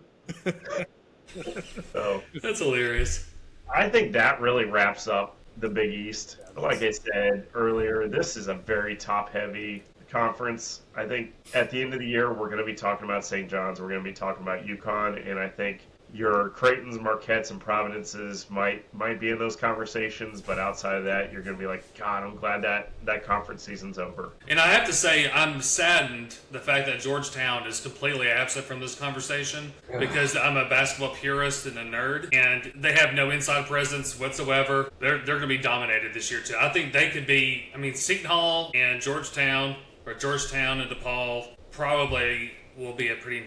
So That's hilarious. I think that really wraps up the Big East. Like I said earlier, this is a very top-heavy conference. I think at the end of the year, we're going to be talking about St. John's. We're going to be talking about UConn, and I think your Creightons, Marquettes, and Providences might be in those conversations, but outside of that, you're going to be like, God, I'm glad that conference season's over. And I have to say, I'm saddened the fact that Georgetown is completely absent from this conversation because I'm a basketball purist and a nerd, and they have no inside presence whatsoever. They're going to be dominated this year, too. I think they could be, Seton Hall and Georgetown, or Georgetown and DePaul, probably will be a pretty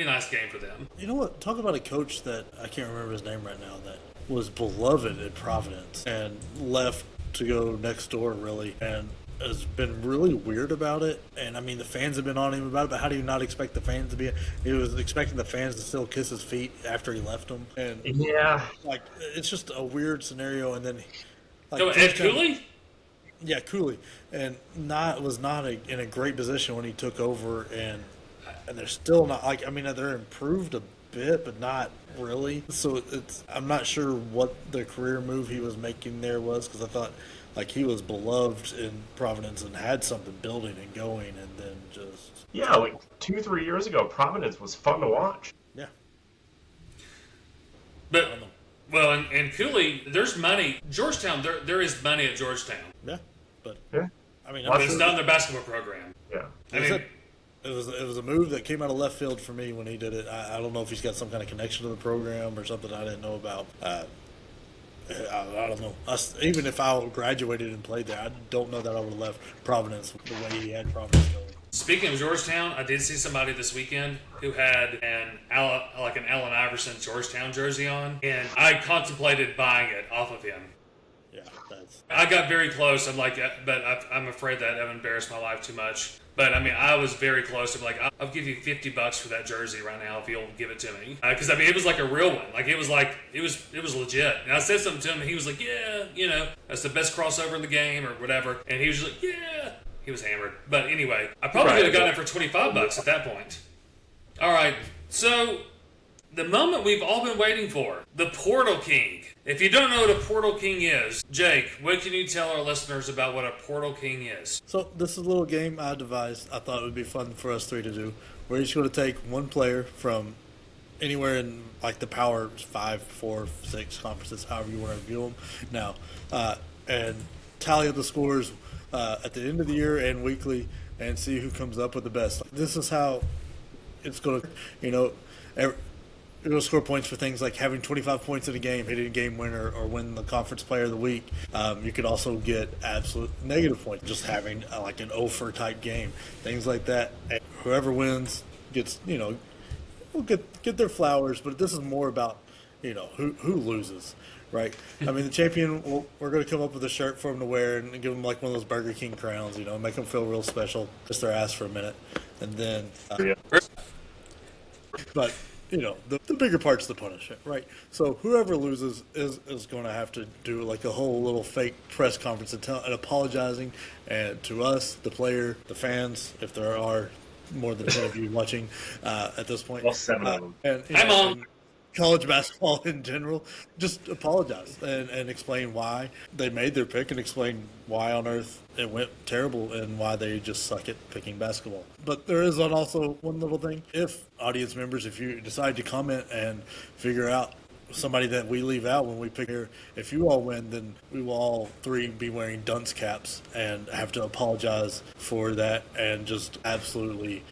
nice game for them. You know what? Talk about a coach that I can't remember his name right now that was beloved at Providence and left to go next door, really, and has been really weird about it. And I mean, the fans have been on him about it, but how do you not expect the fans to be? He was expecting the fans to still kiss his feet after he left them. And Yeah. like, it's just a weird scenario. And then, like, So Ed Cooley? Yeah, Cooley, and was not in a great position when he took over, and they're still not like. I mean, they're improved a bit, but not really. So I'm not sure what the career move he was making there was, because I thought like he was beloved in Providence and had something building and going, and then just like 2-3 years ago, Providence was fun to watch. Yeah. But well, and Cooley, there's money. Georgetown, there is money at Georgetown. Yeah, but Yeah. I mean, But it's not in their basketball program. Yeah. I mean, it was a move that came out of left field for me when he did it. I don't know if he's got some kind of connection to the program or something I didn't know about. I don't know. Even if I graduated and played there, I don't know that I would have left Providence the way he had Providence going. speaking of Georgetown, I did see somebody this weekend who had an Allen Iverson Georgetown jersey on, and I contemplated buying it off of him. Yeah, that's. I got very close. I'm like, but I'm afraid that I've embarrassed my life too much. But I mean, I was very close. I'm like, I'll give you $50 for that jersey right now if you'll give it to me. Because I mean, it was like a real one. Like it was legit. And I said something to him, and he was like, yeah, that's the best crossover in the game or whatever. And he was just like, yeah. He was hammered. But anyway, I probably could have gotten it for $25 at that point. All right, so the moment we've all been waiting for, the Portal King. If you don't know what a Portal King is, Jake, what can you tell our listeners about what a Portal King is? So this is a little game I devised. I thought it would be fun for us three to do. We're each going to take one player from anywhere in like the Power 5, 4, 6 conferences, however you want to view them now, and tally up the scores at the end of the year and weekly, and see who comes up with the best. This is how it's going to, you're going to score points for things like having 25 points in a game, hitting a game winner, or win the conference player of the week. You could also get absolute negative points, just having like an over type game, things like that. And whoever wins gets, will get their flowers. But this is more about, who loses, right? I mean, the champion, we're going to come up with a shirt for them to wear and give them like one of those Burger King crowns, make them feel real special, kiss their ass for a minute, and then. But. The bigger part's the punishment, right? So whoever loses is going to have to do like a whole little fake press conference and apologizing, and to us, the player, the fans, if there are more than 10 of you watching at this point. Well, 7 of them. And college basketball in general, just apologize and explain why they made their pick and explain why on earth it went terrible and why they just suck at picking basketball. But there is also one little thing. If audience members, if you decide to comment and figure out somebody that we leave out when we pick here, if you all win, then we will all three be wearing dunce caps and have to apologize for that and just absolutely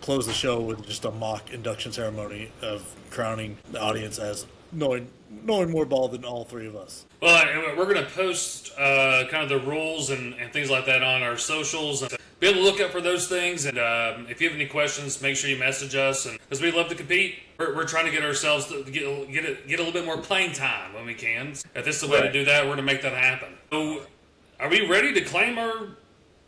close the show with just a mock induction ceremony of crowning the audience as knowing more ball than all three of us. Well, we're going to post kind of the rules and things like that on our socials. And be able to look up for those things. And if you have any questions, make sure you message us. And because we love to compete, we're trying to get ourselves to get a little bit more playing time when we can. If this is the way to do that, we're going to make that happen. So, are we ready to claim our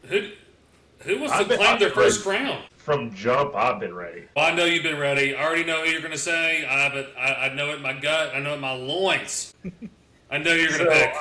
who wants to claim their first crown? From jump, I've been ready. Well, I know you've been ready. I already know what you're going to say. But I know it in my gut. I know it in my loins. I know you're going to pick.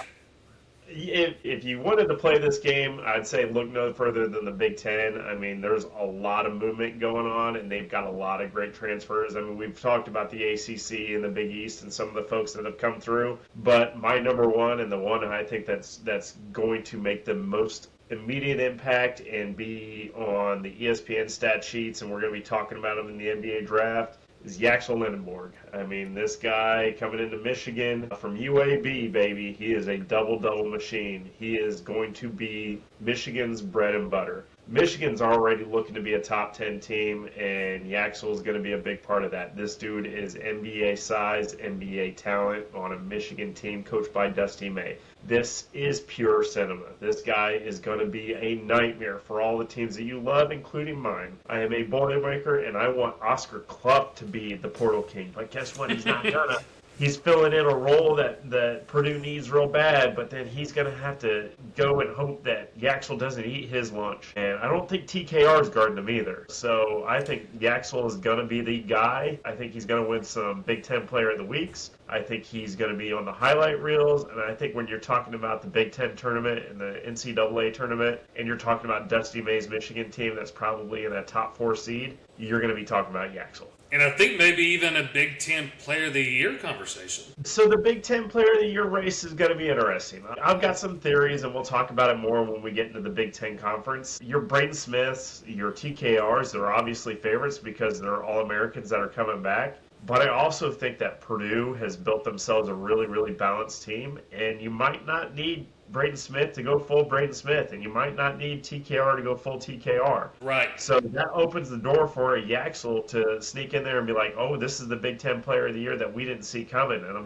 If you wanted to play this game, I'd say look no further than the Big Ten. I mean, there's a lot of movement going on, and they've got a lot of great transfers. I mean, we've talked about the ACC and the Big East and some of the folks that have come through. But my number one, and the one I think that's going to make the most immediate impact and be on the ESPN stat sheets, and we're going to be talking about him in the NBA draft, is Yaxel Lindenborg. I mean, this guy coming into Michigan from UAB, baby, he is a double-double machine. He is going to be Michigan's bread and butter. Michigan's already looking to be a top 10 team, and Yaxel is going to be a big part of that. This dude is NBA size, NBA talent on a Michigan team coached by Dusty May. This is pure cinema. This guy is going to be a nightmare for all the teams that you love, including mine. I am a Boilermaker, and I want Oscar Klopp to be the Portal King. But guess what? He's not gonna. he's filling in a role that Purdue needs real bad, but then he's going to have to go and hope that Yaxel doesn't eat his lunch. And I don't think TKR is guarding him either. So I think Yaxel is going to be the guy. I think he's going to win some Big Ten Player of the Weeks. I think he's going to be on the highlight reels. And I think when you're talking about the Big Ten tournament and the NCAA tournament, and you're talking about Dusty May's Michigan team that's probably in that top 4 seed, you're going to be talking about Yaxel. And I think maybe even a Big Ten Player of the Year conversation. So the Big Ten Player of the Year race is going to be interesting. I've got some theories, and we'll talk about it more when we get into the Big Ten Conference. Your Braden Smiths, your TKRs, they're obviously favorites because they're All-Americans that are coming back. But I also think that Purdue has built themselves a really, really balanced team, and you might not need Braden Smith to go full Braden Smith, and you might not need TKR to go full TKR. Right. So that opens the door for a Yaxel to sneak in there and be like, oh, this is the Big Ten Player of the Year that we didn't see coming. And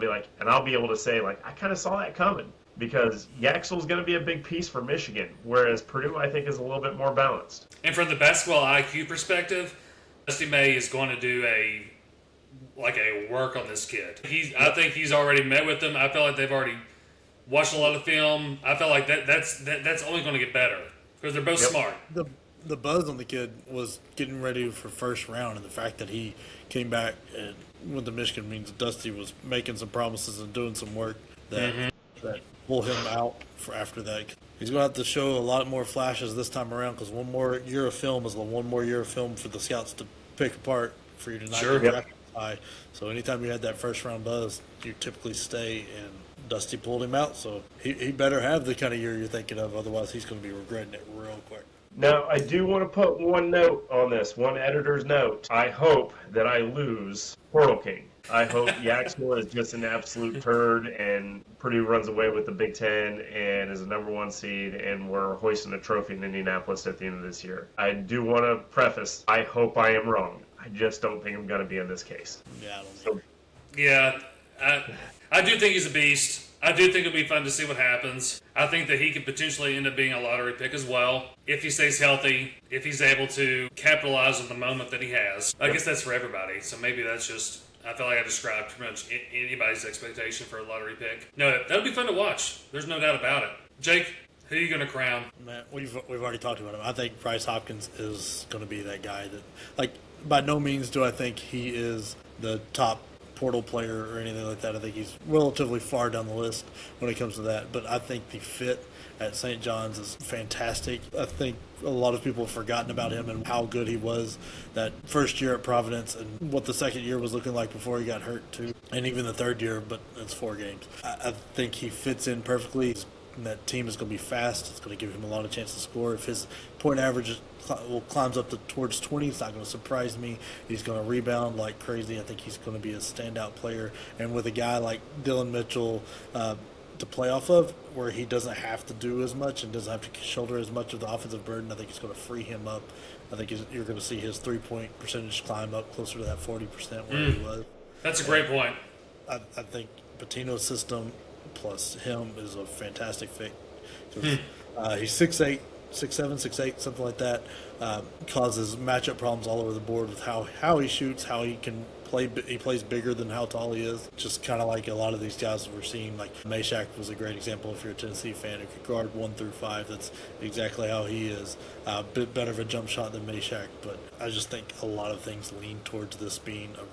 I'll be able to say, like, I kind of saw that coming. Because Yaxel's going to be a big piece for Michigan, whereas Purdue, I think, is a little bit more balanced. And from the basketball IQ perspective, Dusty May is going to do a work on this kid. I think he's already met with them. I feel like they've already watched a lot of film. I feel like that's only going to get better because they're both smart. The buzz on the kid was getting ready for first round, and the fact that he came back and went to Michigan means Dusty was making some promises and doing some work that pull him out for after that. He's going to have to show a lot more flashes this time around because one more year of film is one more year of film for the scouts to pick apart for you to not get drafted high. So anytime you had that first round buzz, you typically stay, and Dusty pulled him out. So he better have the kind of year you're thinking of, otherwise he's going to be regretting it real quick. Now, I do want to put one note on this, one editor's note. I hope that I lose Portal King. I hope Yaxel is just an absolute turd and Purdue runs away with the Big Ten and is a number 1 seed and we're hoisting a trophy in Indianapolis at the end of this year. I do want to preface, I hope I am wrong. I just don't think I'm going to be in this case. Yeah, I don't think. Yeah, I do think he's a beast. I do think it'll be fun to see what happens. I think that he could potentially end up being a lottery pick as well if he stays healthy, if he's able to capitalize on the moment that he has. I guess that's for everybody, so maybe that's just... I feel like I described pretty much anybody's expectation for a lottery pick. No, that'll be fun to watch. There's no doubt about it. Jake, who are you going to crown? Man, we've already talked about him. I think Bryce Hopkins is going to be that guy that, like, by no means do I think he is the top portal player or anything like that. I think he's relatively far down the list when it comes to that. But I think the fit at St. John's is fantastic. I think a lot of people have forgotten about him and how good he was that first year at Providence and what the second year was looking like before he got hurt too. And even the third year, but it's 4 games. I think he fits in perfectly. And that team is going to be fast. It's going to give him a lot of chance to score. If his point average climbs up towards 20, it's not going to surprise me. He's going to rebound like crazy. I think he's going to be a standout player. And with a guy like Dylan Mitchell to play off of, where he doesn't have to do as much and doesn't have to shoulder as much of the offensive burden, I think it's going to free him up. I think you're going to see his 3-point percentage climb up closer to that 40% where he was. That's a great point. I think Pitino's system plus him is a fantastic fit. He's 6'8", 6'7", 6'8", something like that. Causes matchup problems all over the board with how he shoots, how he can play. He plays bigger than how tall he is. Just kind of like a lot of these guys we're seeing. Like Meshack was a great example. If you're a Tennessee fan, who could guard 1 through 5, that's exactly how he is. A bit better of a jump shot than Meshack, but I just think a lot of things lean towards this being a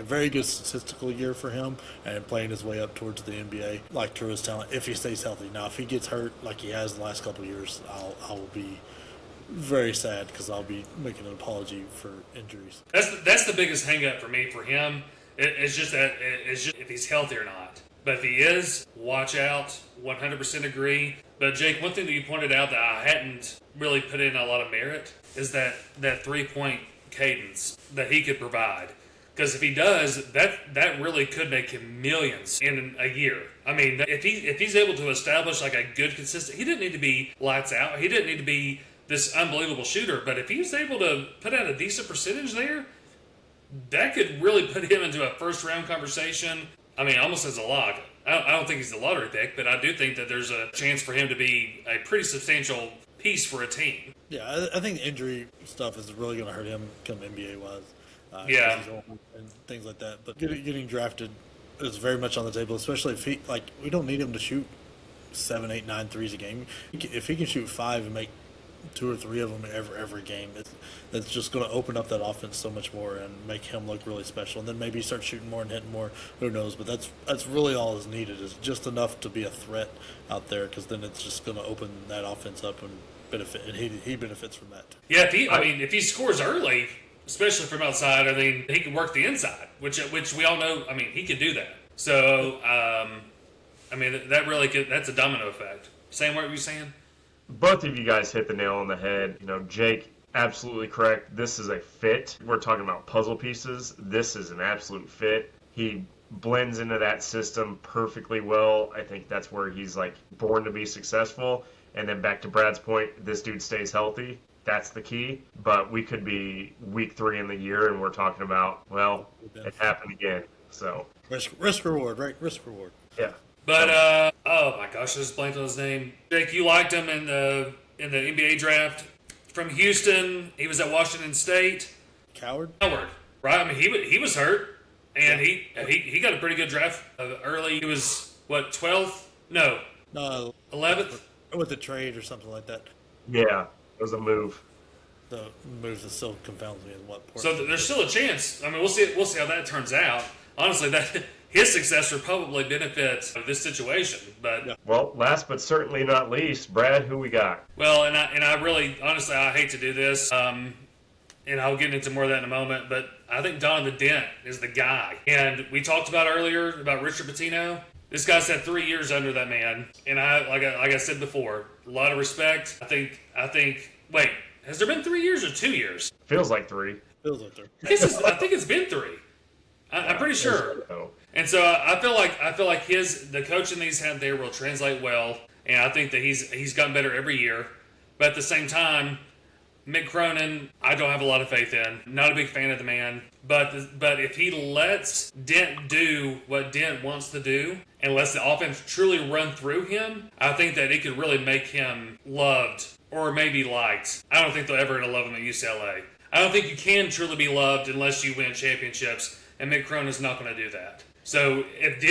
very good statistical year for him and playing his way up towards the NBA, like to his talent, if he stays healthy. Now, if he gets hurt like he has the last couple of years, I will be very sad because I'll be making an apology for injuries. That's the biggest hang-up for me for him. It's just if he's healthy or not. But if he is, watch out. 100% agree. But Jake, one thing that you pointed out that I hadn't really put in a lot of merit is that 3-point cadence that he could provide. Because if he does, that really could make him millions in a year. I mean, if he's able to establish like a good consistent, he didn't need to be lights out. He didn't need to be this unbelievable shooter. But if he's able to put out a decent percentage there, that could really put him into a first round conversation. I mean, almost as a lock. I don't think he's the lottery pick, but I do think that there's a chance for him to be a pretty substantial piece for a team. Yeah, I think injury stuff is really going to hurt him come NBA wise. Yeah. And things like that. But getting drafted is very much on the table, especially if we don't need him to shoot 7, 8, 9 threes a game. If he can shoot 5 and make 2 or 3 of them every game, it's just going to open up that offense so much more and make him look really special. And then maybe start shooting more and hitting more. Who knows? But that's really all is needed, is just enough to be a threat out there, because then it's just going to open that offense up and benefit. And he benefits from that. Yeah, if he scores early, especially from outside, I mean, he can work the inside, which we all know. I mean, he can do that. So, I mean, that's a domino effect. Sam, what were you saying? Both of you guys hit the nail on the head. Jake, absolutely correct. This is a fit. We're talking about puzzle pieces. This is an absolute fit. He blends into that system perfectly well. I think that's where he's born to be successful. And then back to Brad's point, this dude stays healthy. That's the key. But we could be week 3 in the year and we're talking about, well, it happened again. So risk reward, right? Risk reward. Yeah. But oh my gosh, I just blanked on his name. Jake, you liked him in the NBA draft from Houston. He was at Washington State. Coward, right? I mean, he was hurt, and he got a pretty good draft early. He was what, 12th? No, 11th. With a trade or something like that. Yeah, it was a move. The moves that still confounds me in what point. So there's still a chance. I mean, we'll see how that turns out. Honestly, that his success would probably benefit this situation. But yeah. Well, last but certainly not least, Brad, who we got? Well, and I really, honestly, I hate to do this, and I'll get into more of that in a moment, but I think Donovan Dent is the guy. And we talked about earlier about Richard Pitino. This guy's had 3 years under that man, and like I said before, a lot of respect. I think. Wait, has there been 3 years or 2 years? Feels like 3. Feels like 3. I think it's been 3. I'm pretty sure. And so I feel like the coaching that he's had there will translate well, and I think that he's gotten better every year. But at the same time, Mick Cronin, I don't have a lot of faith in. Not a big fan of the man. But if he lets Dent do what Dent wants to do and lets the offense truly run through him, I think that it could really make him loved or maybe liked. I don't think they're ever going to love him at UCLA. I don't think you can truly be loved unless you win championships, and Mick Cronin's not going to do that. So if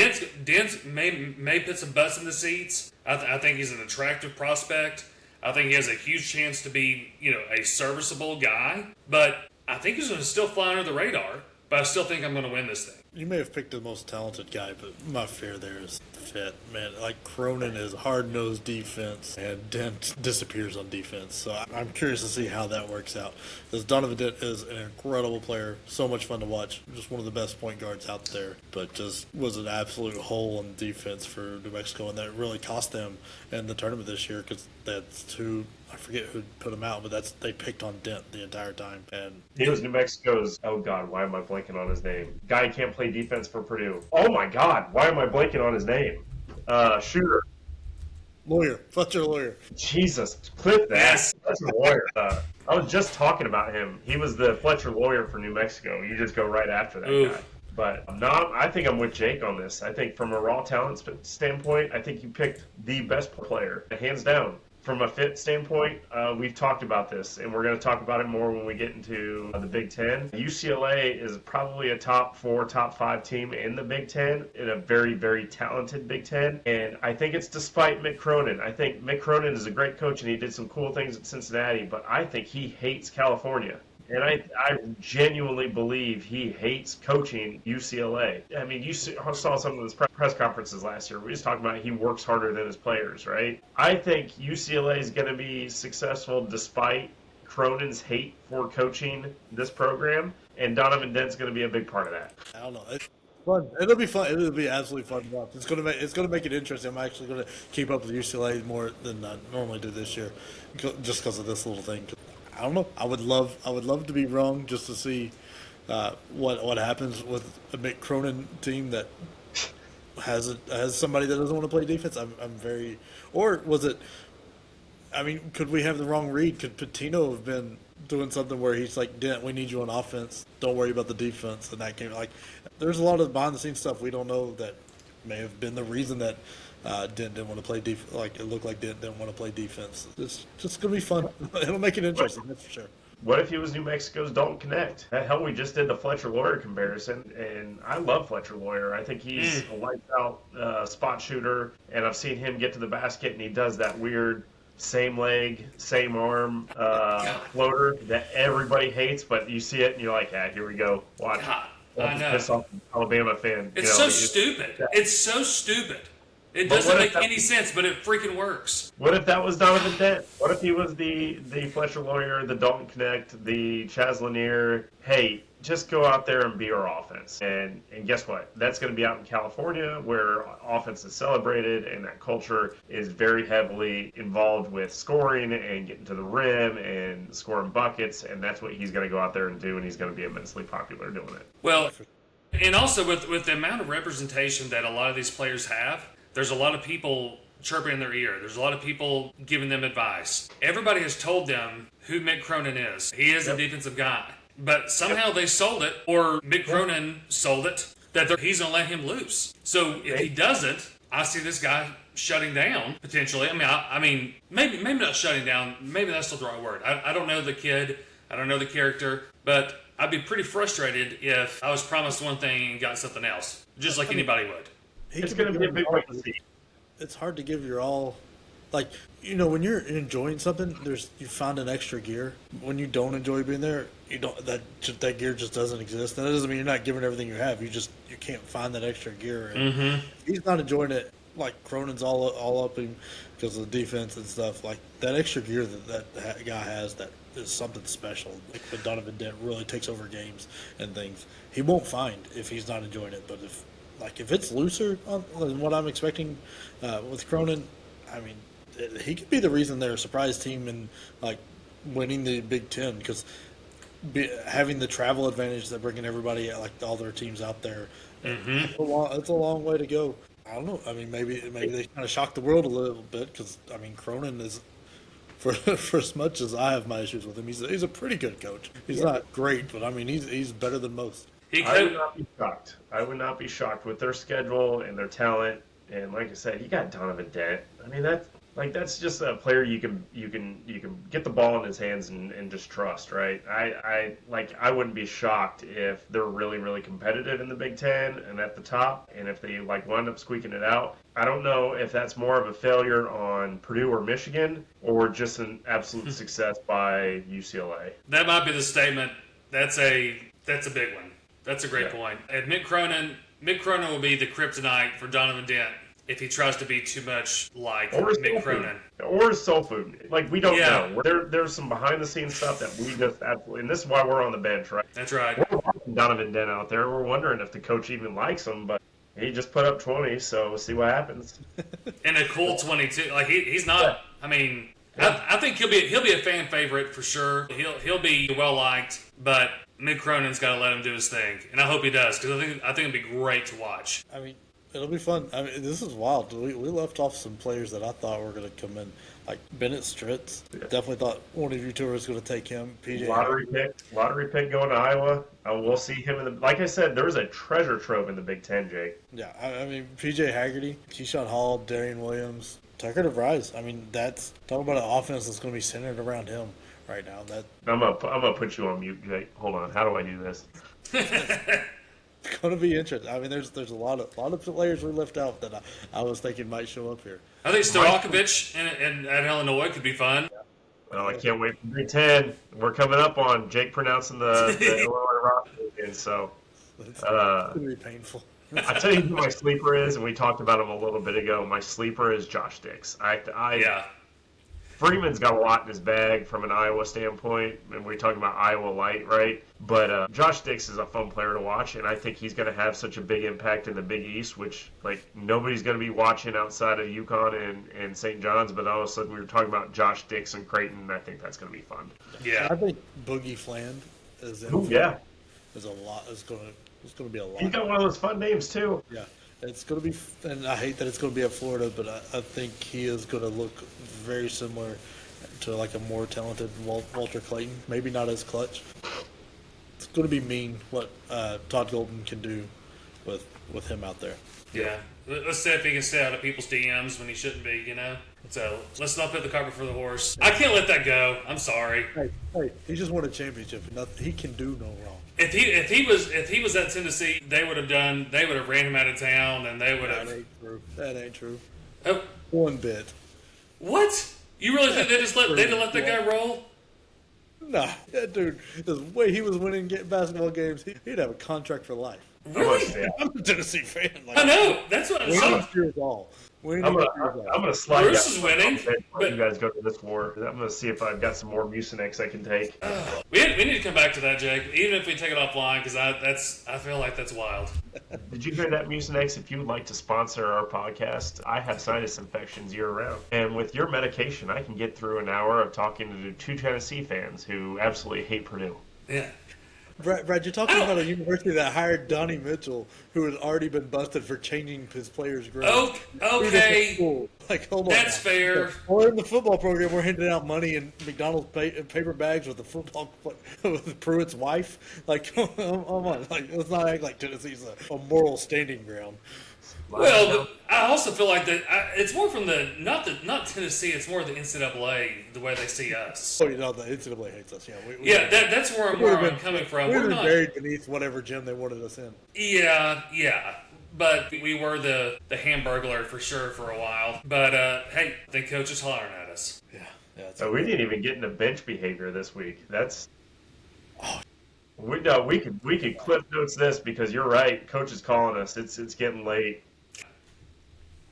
Dent may put some butts in the seats, I think he's an attractive prospect. I think he has a huge chance to be, a serviceable guy. But I think he's going to still fly under the radar. But I still think I'm going to win this thing. You may have picked the most talented guy, but my fear there is the fit. Man, Cronin is hard-nosed defense, and Dent disappears on defense. So I'm curious to see how that works out. Because Donovan Dent is an incredible player, so much fun to watch. Just one of the best point guards out there, but just was an absolute hole in defense for New Mexico, and that really cost them in the tournament this year, because that's two. I forget who put him out, but they picked on Dent the entire time. And he was New Mexico's, oh God, why am I blanking on his name? Guy can't play defense for Purdue. Oh my God, why am I blanking on his name? Shooter. Fletcher Lawyer. Jesus, clip that. Yes. Fletcher Lawyer. I was just talking about him. He was the Fletcher Lawyer for New Mexico. You just go right after that guy. But I think I'm with Jake on this. I think from a raw talent standpoint, I think you picked the best player, hands down. From a fit standpoint, we've talked about this, and we're going to talk about it more when we get into the Big Ten. UCLA is probably a top 4, top 5 team in the Big Ten, in a very, very talented Big Ten. And I think it's despite Mick Cronin. I think Mick Cronin is a great coach, and he did some cool things at Cincinnati, but I think he hates California. And I genuinely believe he hates coaching UCLA. I mean, you saw some of his press conferences last year. We just talked about he works harder than his players, right? I think UCLA is going to be successful despite Cronin's hate for coaching this program, and Donovan Dent's going to be a big part of that. I don't know. It's fun. It'll be fun. It'll be absolutely fun to watch. It's going to make it interesting. I'm actually going to keep up with UCLA more than I normally do this year, just because of this little thing. I don't know. I would love to be wrong just to see what happens with a Mick Cronin team that has somebody that doesn't want to play defense. I'm very. Or was it? I mean, could we have the wrong read? Could Pitino have been doing something where he's like, "Dent, we need you on offense. Don't worry about the defense." And that came there's a lot of behind the scenes stuff we don't know that may have been the reason that. Dent didn't want to play defense. It looked like Dent didn't want to play defense. It's just going to be fun. It'll make it interesting, that's for sure. What if he was New Mexico's Dalton Connect? Hell, we just did the Fletcher Lawyer comparison, and I love Fletcher Lawyer. I think he's a lights out spot shooter, and I've seen him get to the basket, and he does that weird same leg, same arm floater that everybody hates, but you see it and you're like, here we go. Watch. God, I know. Piss off an Alabama fan. It's so stupid. It's so stupid. It doesn't make any sense, but it freaking works. What if that was Donovan Dent? What if he was the Fletcher Lawyer, the Dalton Connect, the Chaz Lanier? Hey, just go out there and be our offense. And guess what? That's going to be out in California where offense is celebrated and that culture is very heavily involved with scoring and getting to the rim and scoring buckets. And that's what he's going to go out there and do, and he's going to be immensely popular doing it. Well, and also with the amount of representation that a lot of these players have, there's a lot of people chirping in their ear. There's a lot of people giving them advice. Everybody has told them who Mick Cronin is. He is a defensive guy. But somehow they sold it, or Mick Cronin sold it, that he's going to let him loose. So if he doesn't, I see this guy shutting down, potentially. I mean, maybe not shutting down. Maybe that's not the right word. I don't know the kid. I don't know the character. But I'd be pretty frustrated if I was promised one thing and got something else, just like anybody would. It's going to be a big way to see. It's hard to give your all. Like, when you're enjoying something, you find an extra gear. When you don't enjoy being there, you don't. That gear just doesn't exist. And that doesn't mean you're not giving everything you have. You can't find that extra gear. And if he's not enjoying it, like Cronin's all up him because of the defense and stuff. Like that extra gear that guy has, that is something special. Like when Donovan Dent really takes over games and things, he won't find if he's not enjoying it. But if it's looser than what I'm expecting with Cronin, I mean, he could be the reason they're a surprise team and like winning the Big Ten, because having the travel advantage, that bringing everybody, like all their teams out there, it's a long way to go. I don't know. I mean, maybe they kind of shocked the world a little bit, because I mean, Cronin is, for as much as I have my issues with him, he's a pretty good coach. He's not great, but I mean, he's better than most. I would not be shocked. I would not be shocked with their schedule and their talent. And like I said, you got Donovan Dent. I mean, that's just a player you can get the ball in his hands and just trust, right? I wouldn't be shocked if they're really, really competitive in the Big Ten and at the top, and if they wind up squeaking it out. I don't know if that's more of a failure on Purdue or Michigan, or just an absolute success by UCLA. That might be the statement. That's a big one. That's a great point. And Mick Cronin will be the kryptonite for Donovan Dent if he tries to be too much like Mick Cronin. Or his soul food. We don't know. There's some behind-the-scenes stuff that we just absolutely... And this is why we're on the bench, right? That's right. We're watching Donovan Dent out there. We're wondering if the coach even likes him, but he just put up 20, so we'll see what happens. And a cool 22. He's not... Yeah. I mean... Yeah. I think he'll be a fan favorite for sure. He'll be well liked, but Mick Cronin's got to let him do his thing, and I hope he does, because I think it'd be great to watch. I mean, it'll be fun. I mean, this is wild. We left off some players that I thought were going to come in, like Bennett Stritz. Yeah. Definitely thought one of you two was going to take him. PJ lottery pick going to Iowa. We'll see him in the. Like I said, there's a treasure trove in the Big Ten, Jake. Yeah, I mean, PJ Haggerty, Keyshawn Hall, Darian Williams. Tucker DeVries. I mean, talk about an offense that's going to be centered around him right now. I'm gonna put you on mute, Jake. Hold on. How do I do this? It's going to be interesting. I mean, there's a lot of players we left out that I was thinking might show up here. I think Stojakovic at Illinois could be fun. Well, I can't wait for Big Ten. We're coming up on Jake pronouncing the Illinois roster again, so it's going to be painful. I tell you who my sleeper is, and we talked about him a little bit ago. My sleeper is Josh Dix. Freeman's got a lot in his bag from an Iowa standpoint, and we're talking about Iowa Light, right? But Josh Dix is a fun player to watch, and I think he's going to have such a big impact in the Big East, which nobody's going to be watching outside of UConn and St. John's. But all of a sudden, we were talking about Josh Dix and Creighton, and I think that's going to be fun. Yeah, I think Boogie Fland is a lot. It's going to be a lot. He's got one of those fun names, too. Yeah. It's going to be, and I hate that it's going to be at Florida, but I think he is going to look very similar to a more talented Walter Clayton. Maybe not as clutch. It's going to be mean what Todd Golden can do with him out there. Yeah. Let's see if he can stay out of people's DMs when he shouldn't be, you know? So let's not put the cart before the horse. I can't let that go. I'm sorry. Hey, he just won a championship. He can do no wrong. If he was at Tennessee, they would have ran him out of town, and they would have. That ain't true. Oh, one bit. What? You really think they just let that guy roll? Nah, that dude. The way he was winning basketball games, he'd have a contract for life. Really? I'm a Tennessee fan. I know. That's what I'm saying. I'm gonna slide. Bruce is winning. But you guys go to this war. I'm gonna see if I've got some more Mucinex I can take. We need to come back to that, Jake. Even if we take it offline, because I feel like that's wild. Did you hear that, Mucinex? If you would like to sponsor our podcast, I have sinus infections year round, and with your medication, I can get through an hour of talking to 2 Tennessee fans who absolutely hate Purdue. Yeah. Brad, you're talking about a university that hired Donnie Mitchell, who had already been busted for changing his players' grades. Oh, okay. Like, hold on. That's fair. Or in the football program, we're handing out money in McDonald's paper bags with the football with Pruitt's wife. Like, come on. Like, let's not act like Tennessee's a moral standing ground. Well, I also feel like that it's more from not Tennessee. It's more the NCAA, the way they see us. Oh, you know, the NCAA hates us. Yeah, that's where I'm coming from. We're not buried beneath whatever gym they wanted us in. Yeah. But we were the Hamburglar for sure for a while. But hey, the coach is hollering at us. Yeah. So we didn't even get into bench behavior this week. That's. We could clip notes this because you're right. Coach is calling us. It's getting late.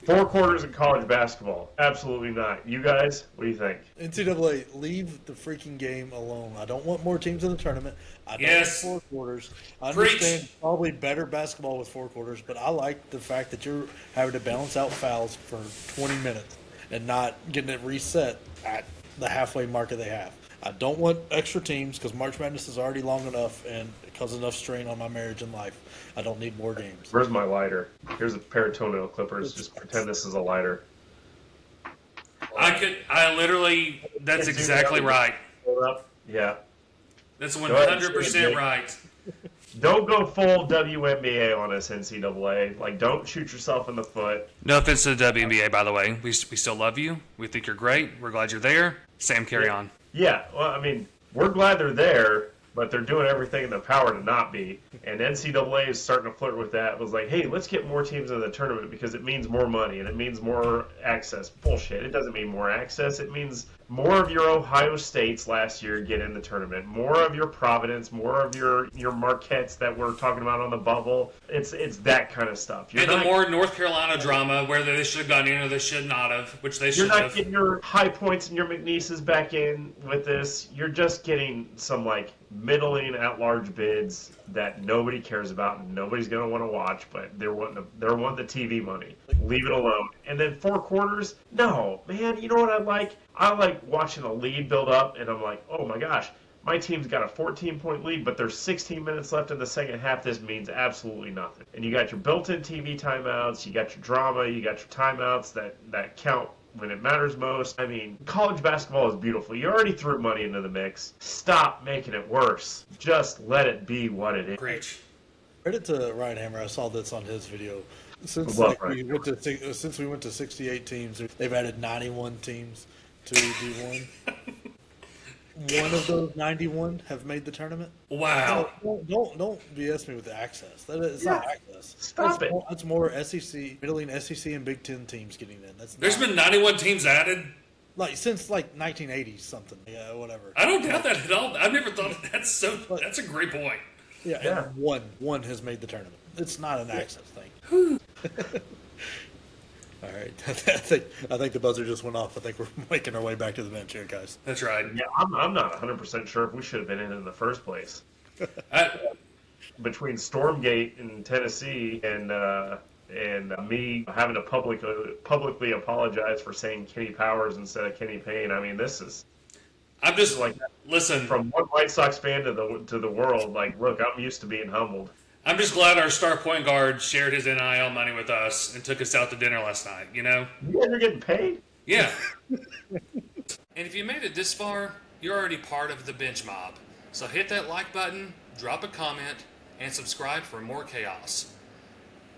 4 quarters in college basketball. Absolutely not. You guys, what do you think? NCAA, leave the freaking game alone. I don't want more teams in the tournament. I don't want 4 quarters. I understand probably better basketball with 4 quarters, but I like the fact that you're having to balance out fouls for 20 minutes and not getting it reset at the halfway mark of the half. I don't want extra teams because March Madness is already long enough and it causes enough strain on my marriage and life. I don't need more games. Where's my lighter? Here's a pair of toenail clippers. Just pretend this is a lighter. That's exactly right. Yeah. That's 100% right. Don't go full WNBA on us, NCAA. Like, don't shoot yourself in the foot. No offense to the WNBA, by the way. We still love you. We think you're great. We're glad you're there. Sam, carry on. Yeah, well, I mean, we're glad they're there, but they're doing everything in their power to not be. And NCAA is starting to flirt with that. It was like, hey, let's get more teams in the tournament because it means more money and it means more access. Bullshit. It doesn't mean more access. It means more of your Ohio States last year get in the tournament. More of your Providence, more of your Marquettes that we're talking about on the bubble. It's that kind of stuff. The more North Carolina drama, whether they should have gone in or they should not have, which they should have. You're not getting your High Points and your McNeeses back in with this. You're just getting some, like, middling at-large bids that nobody cares about and nobody's going to want to watch, but they're wanting the TV money. Leave it alone. And then 4 quarters? No, man, you know what I like? I like watching a lead build up, and I'm like, oh my gosh, my team's got a 14-point lead, but there's 16 minutes left in the second half. This means absolutely nothing. And you got your built-in TV timeouts, you got your drama, you got your timeouts that count when it matters most. I mean, college basketball is beautiful. You already threw money into the mix. Stop making it worse. Just let it be what it is. Preach. Credit to Ryan Hammer. I saw this on his video. Since we went to 68 teams, they've added 91 teams to D1. One of those 91 have made the tournament. Wow! Don't BS me with the access. It's not access. Stop it. That's more SEC, middling SEC and Big Ten teams getting in. There's been 91 teams added. Like since like 1980 something. Yeah, whatever. I don't doubt that at all. I've never thought that's a great point. Yeah. And one has made the tournament. It's not an access thing. All right. I think the buzzer just went off. I think we're making our way back to the bench here, guys. That's right. Yeah, I'm not 100% sure if we should have been in the first place. Between Stormgate in Tennessee and me having to publicly apologize for saying Kenny Powers instead of Kenny Payne. I mean, I'm just like, listen, from one White Sox fan to the world. Like, look, I'm used to being humbled. I'm just glad our star point guard shared his NIL money with us and took us out to dinner last night, you know? You guys are getting paid? Yeah. And if you made it this far, you're already part of the bench mob. So hit that like button, drop a comment, and subscribe for more chaos.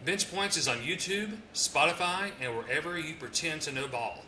Bench Points is on YouTube, Spotify, and wherever you pretend to know ball.